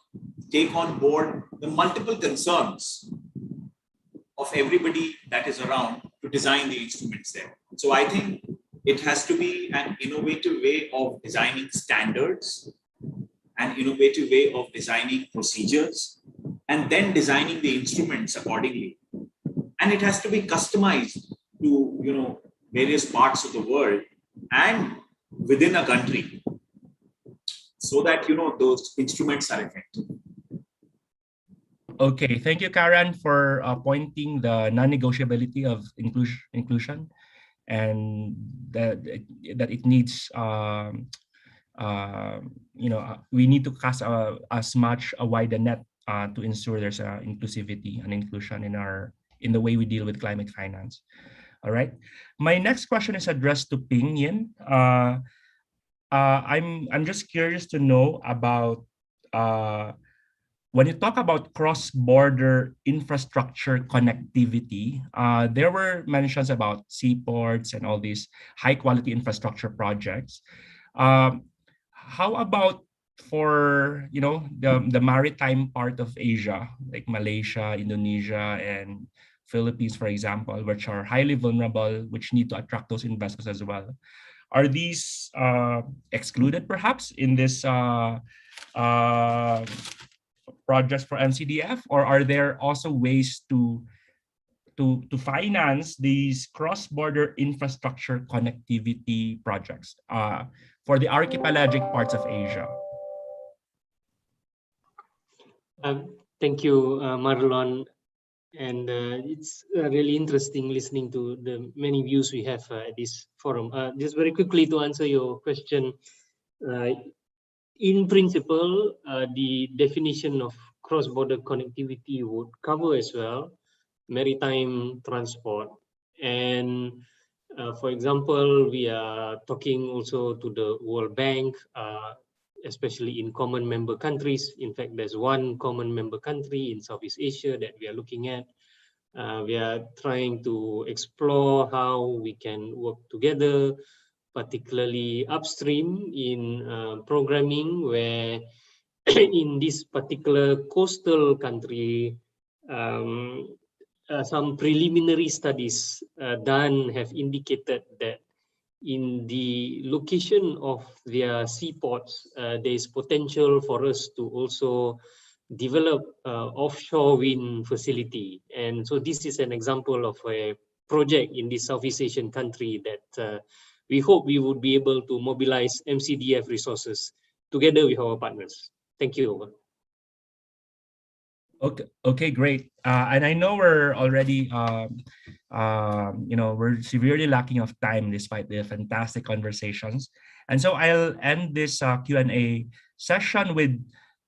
take on board the multiple concerns of everybody that is around to design the instruments there. So I think it has to be an innovative way of designing standards, an innovative way of designing procedures, and then designing the instruments accordingly. And it has to be customized to various parts of the world and within a country, so that those instruments are effective. Okay, thank you, Karen, for pointing the non-negotiability of inclusion, and that it needs we need to cast as much a wider net to ensure there's inclusivity and inclusion in the way we deal with climate finance. All right. My next question is addressed to Ping Yin. I'm just curious to know about when you talk about cross-border infrastructure connectivity, there were mentions about seaports and all these high-quality infrastructure projects. How about for the maritime part of Asia, like Malaysia, Indonesia, and Philippines, for example, which are highly vulnerable, which need to attract those investors as well? Are these excluded perhaps in this projects for MCDF, or are there also ways to finance these cross-border infrastructure connectivity projects for the archipelagic parts of Asia? Thank you, Marlon. And it's really interesting listening to the many views we have at this forum. Just very quickly to answer your question, in principle, the definition of cross-border connectivity would cover as well maritime transport. And for example, we are talking also to the World Bank, especially in common member countries. In fact, there's one common member country in Southeast Asia that we are looking at. We are trying to explore how we can work together, particularly upstream in programming, where in this particular coastal country, some preliminary studies done have indicated that in the location of their seaports, there is potential for us to also develop offshore wind facility. And so this is an example of a project in this Southeast Asian country that we hope we would be able to mobilize MCDF resources together with our partners. Thank you. Okay, great. And I know we're already, we're severely lacking of time despite the fantastic conversations. And so I'll end this Q&A session with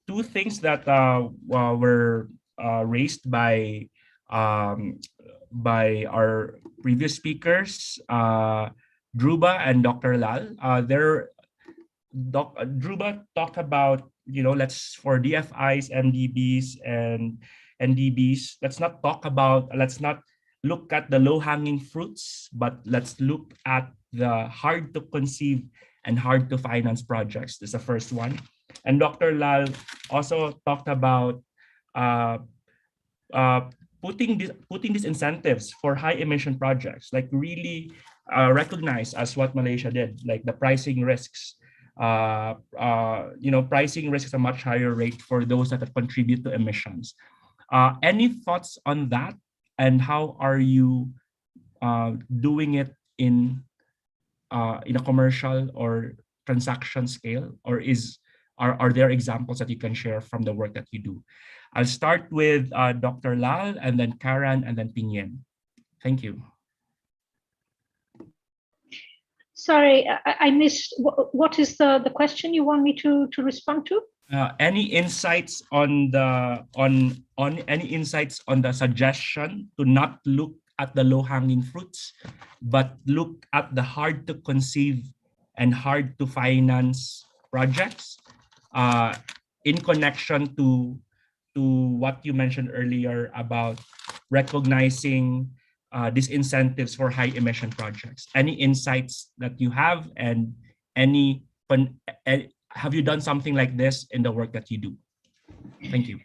two things that were raised by our previous speakers, Dhruba and Dr. Lal. Dhruba talked about, for DFIs, MDBs, and NDBs, let's not look at the low-hanging fruits, but let's look at the hard to conceive and hard to finance projects. This is the first one. And Dr. Lal also talked about putting these incentives for high emission projects, like really recognize as what Malaysia did, like the pricing risks. Pricing risk is a much higher rate for those that contribute to emissions. Any thoughts on that, and how are you doing it in a commercial or transaction scale, or are there examples that you can share from the work that you do? I'll start with Dr. Lal, and then Karen, and then Ping Yin. Thank you. Sorry, I missed. What is the question you want me to respond to? Any insights on the suggestion to not look at the low-hanging fruits, but look at the hard to conceive and hard to finance projects in connection to what you mentioned earlier about recognizing these incentives for high emission projects. Any insights that you have, and have you done something like this in the work that you do? Thank you.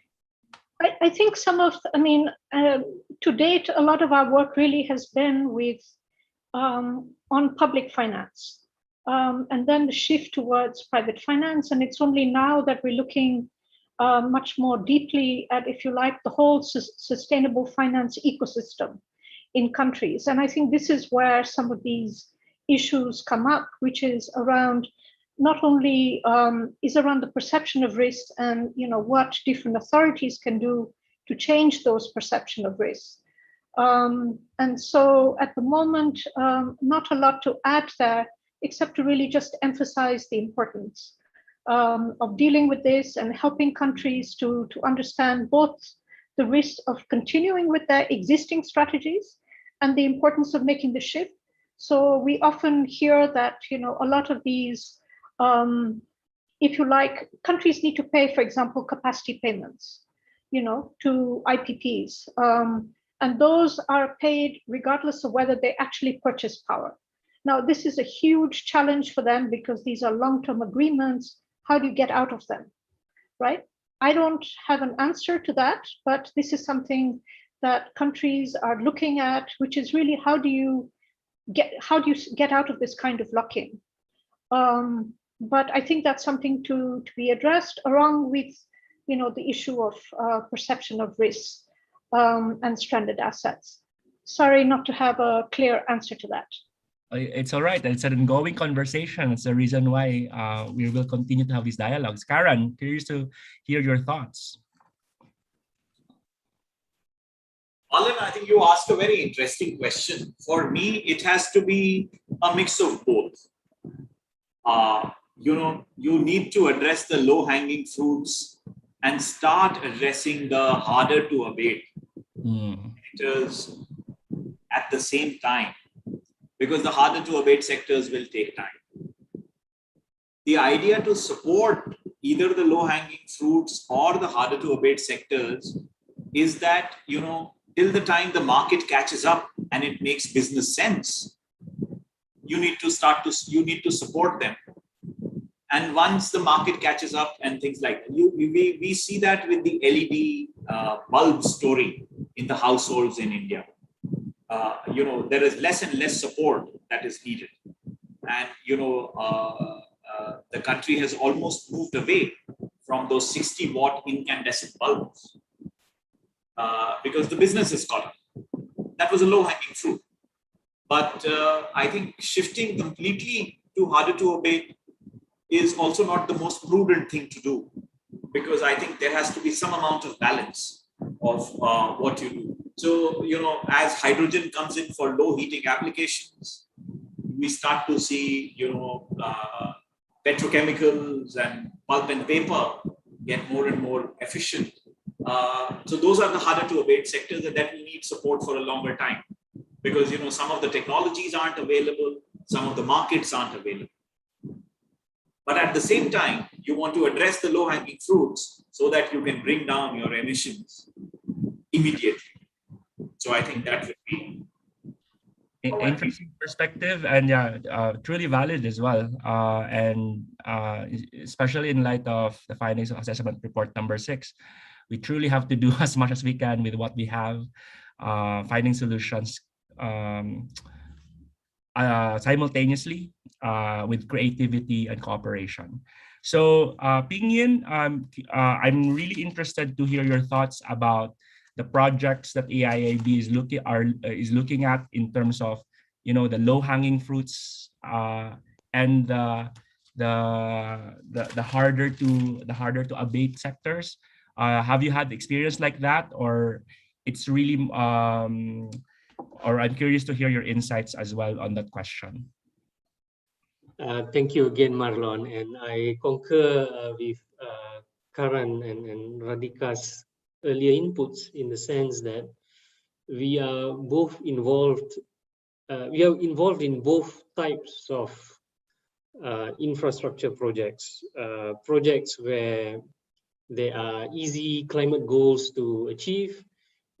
I think to date, a lot of our work really has been with on public finance, and then the shift towards private finance. And it's only now that we're looking much more deeply at, if you like, the whole sustainable finance ecosystem in countries. And I think this is where some of these issues come up, which is around not only around the perception of risk and what different authorities can do to change those perception of risk. And so at the moment, not a lot to add there, except to really just emphasize the importance of dealing with this and helping countries to understand both the risk of continuing with their existing strategies and the importance of making the shift. So we often hear that a lot of these, if you like, countries need to pay, for example, capacity payments, to IPPs. And those are paid regardless of whether they actually purchase power. Now, this is a huge challenge for them because these are long-term agreements. How do you get out of them, right? I don't have an answer to that, but this is something that countries are looking at, which is really how do you get out of this kind of lock-in? But I think that's something to be addressed along with the issue of perception of risk and stranded assets. Sorry not to have a clear answer to that. It's all right. It's an ongoing conversation. It's the reason why we will continue to have these dialogues. Karen, curious to hear your thoughts. Alan, I think you asked a very interesting question. For me, it has to be a mix of both. You need to address the low-hanging fruits and start addressing the harder to abate sectors at the same time, because the harder to abate sectors will take time. The idea to support either the low-hanging fruits or the harder to abate sectors is that, till the time the market catches up and it makes business sense, you need to support them. And once the market catches up and things like that, we see that with the LED bulb story in the households in India. There is less and less support that is needed. And, the country has almost moved away from those 60-watt incandescent bulbs because the business is caught up. That was a low-hanging fruit. But I think shifting completely to harder to abate is also not the most prudent thing to do, because I think there has to be some amount of balance of what you do. So, as hydrogen comes in for low heating applications, we start to see, petrochemicals and pulp and paper get more and more efficient. So those are the harder to abate sectors that we need support for a longer time, because, some of the technologies aren't available, some of the markets aren't available. But at the same time, you want to address the low-hanging fruits so that you can bring down your emissions immediately. So I think that would be interesting perspective, and truly valid as well. And especially in light of the findings of assessment report number 6, we truly have to do as much as we can with what we have, finding solutions simultaneously with creativity and cooperation. So, Ping-Yin, I'm really interested to hear your thoughts about the projects that AIIB is looking at in terms of the low-hanging fruits and the harder to abate sectors. Have you had experience like that, or it's really or I'm curious to hear your insights as well on that question. Thank you again, Marlon, and I concur with Karan and Radhika's earlier inputs in the sense that we are both involved. We are involved in both types of infrastructure projects, projects where there are easy climate goals to achieve,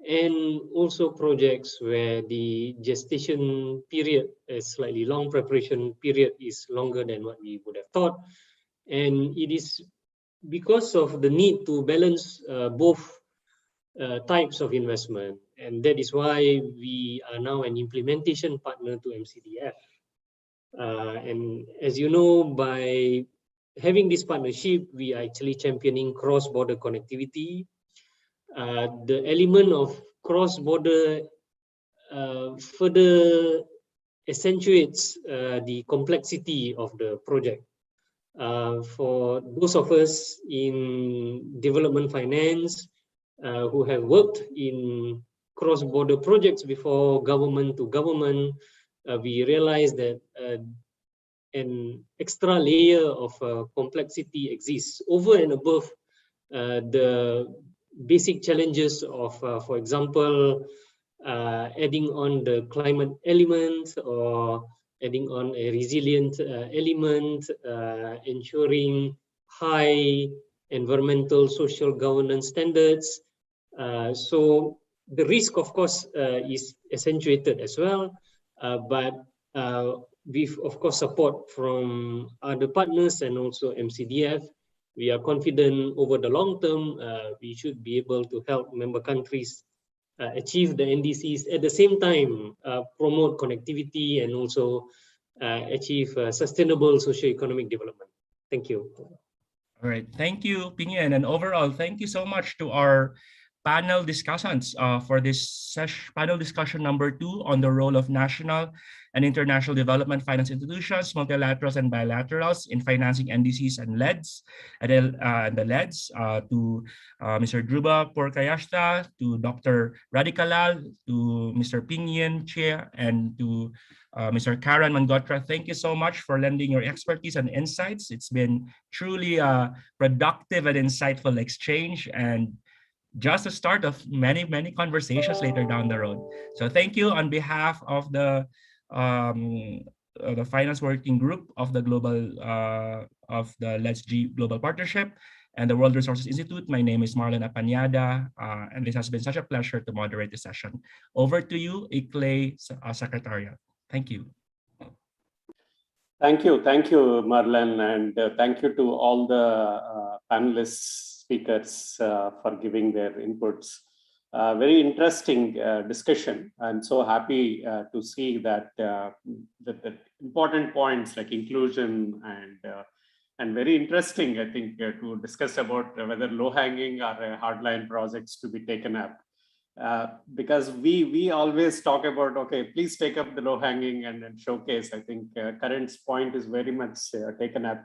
and also projects where the gestation period, a slightly long preparation period, is longer than what we would have thought. And it is because of the need to balance both types of investment. And that is why we are now an implementation partner to MCDF. And as you know, by having this partnership, we are actually championing cross-border connectivity. The element of cross-border further accentuates the complexity of the project. For those of us in development finance who have worked in cross-border projects before, government to government, we realize that an extra layer of complexity exists over and above the basic challenges of, for example, adding on the climate element, or adding on a resilient element, ensuring high environmental social governance standards. So the risk, of course, is accentuated as well, but with, of course, support from other partners and also MCDF, we are confident over the long term, we should be able to help member countries achieve the NDCs, at the same time promote connectivity and also achieve sustainable socio-economic development. Thank you. All right, thank you, Pinyan. And overall, thank you so much to our panel discussants for this panel discussion number 2 on the role of national and international development finance institutions, multilaterals and bilaterals in financing NDCs and LEDs, and the LEDs, to Mr. Dhruba Purkayashta, to Dr. Radikalal, to Mr. Pinyan Chia, and to Mr. Karan Mangotra. Thank you so much for lending your expertise and insights. It's been truly a productive and insightful exchange, and just the start of many, many conversations later down the road. So thank you on behalf of the finance working group of the of the Let's G Global Partnership and the World Resources Institute. My name is Marlon Apanyada, and this has been such a pleasure to moderate this session. Over to you, ICLEI Secretariat. Thank you. Thank you, Marlon, and thank you to all the panelists, speakers for giving their inputs. Very interesting discussion. I'm so happy to see that the important points like inclusion and very interesting, I think, to discuss about whether low-hanging or hardline projects to be taken up. Because we always talk about, okay, please take up the low-hanging and then showcase. I think Karan's point is very much taken up.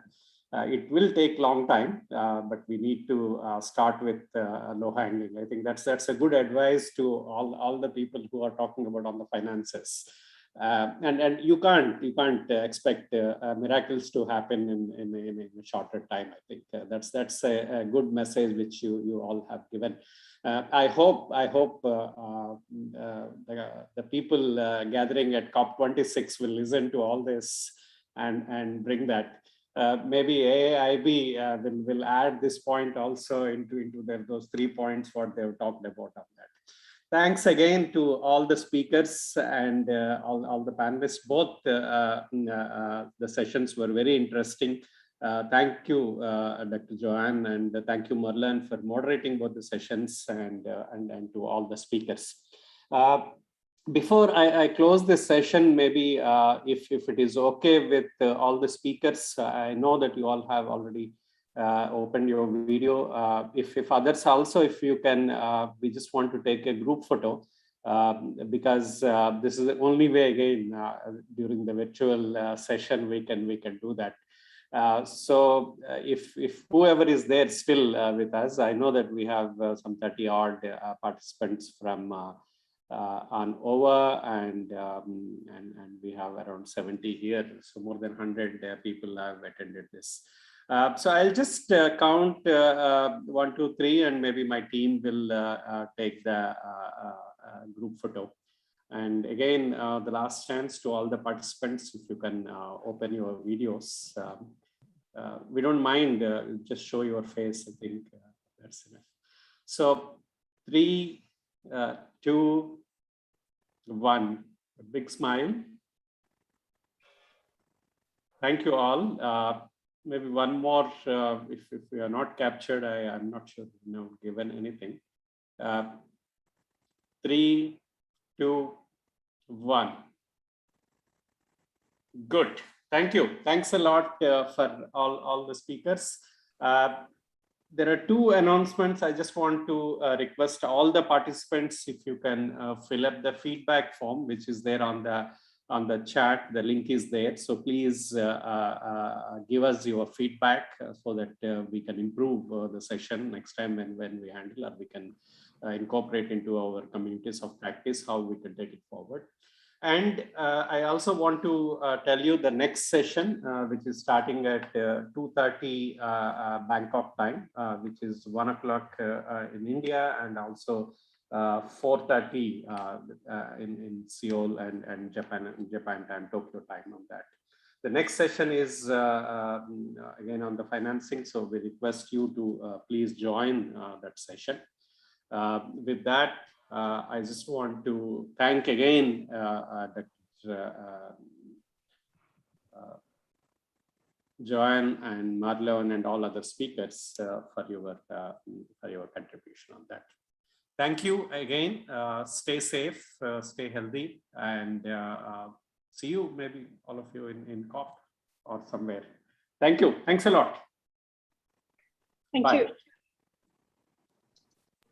It will take long time, but we need to start with low-hanging. I think that's a good advice to all the people who are talking about on the finances. And you can't expect miracles to happen in a shorter time. I think that's a good message which you all have given. I hope the people gathering at COP26 will listen to all this and bring that. Maybe AIIB will add this point also into those 3 points what they've talked about on that. Thanks again to all the speakers and all the panelists. Both the sessions were very interesting. Thank you, Dr. Joanne, and thank you, Marlon, for moderating both the sessions, and to all the speakers. Before I close this session, maybe if it is okay with all the speakers, I know that you all have already opened your video. If others also, if you can, we just want to take a group photo because this is the only way again during the virtual session we can do that. So if whoever is there still with us, I know that we have some 30 odd participants from on OVA, and we have around 70 here, so more than 100 people have attended this. So I'll just count 1, 2, 3, and maybe my team will take the group photo. And again, the last chance to all the participants, if you can open your videos. We don't mind, just show your face. I think that's enough. So 3, 2, 1. A big smile. Thank you all. Maybe one more, if we are not captured, I'm not sure, given anything. 3, 2, 1. Good. Thank you. Thanks a lot for all the speakers. There are 2 announcements. I just want to request all the participants, if you can fill up the feedback form, which is there on the chat. The link is there. So please give us your feedback so that we can improve the session next time, and when we handle, or we can incorporate into our communities of practice how we can take it forward. And I also want to tell you the next session, which is starting at 2:30 Bangkok time, which is 1 o'clock in India, and also 4:30 in Seoul and Japan time, Tokyo time on that. The next session is again on the financing. So we request you to please join that session. With that, I just want to thank again Dr. Joanne and Marlon and all other speakers for your contribution on that. Thank you again. Stay safe, stay healthy, and see you, maybe all of you in COP or somewhere. Thank you. Thanks a lot. Thank Bye. you.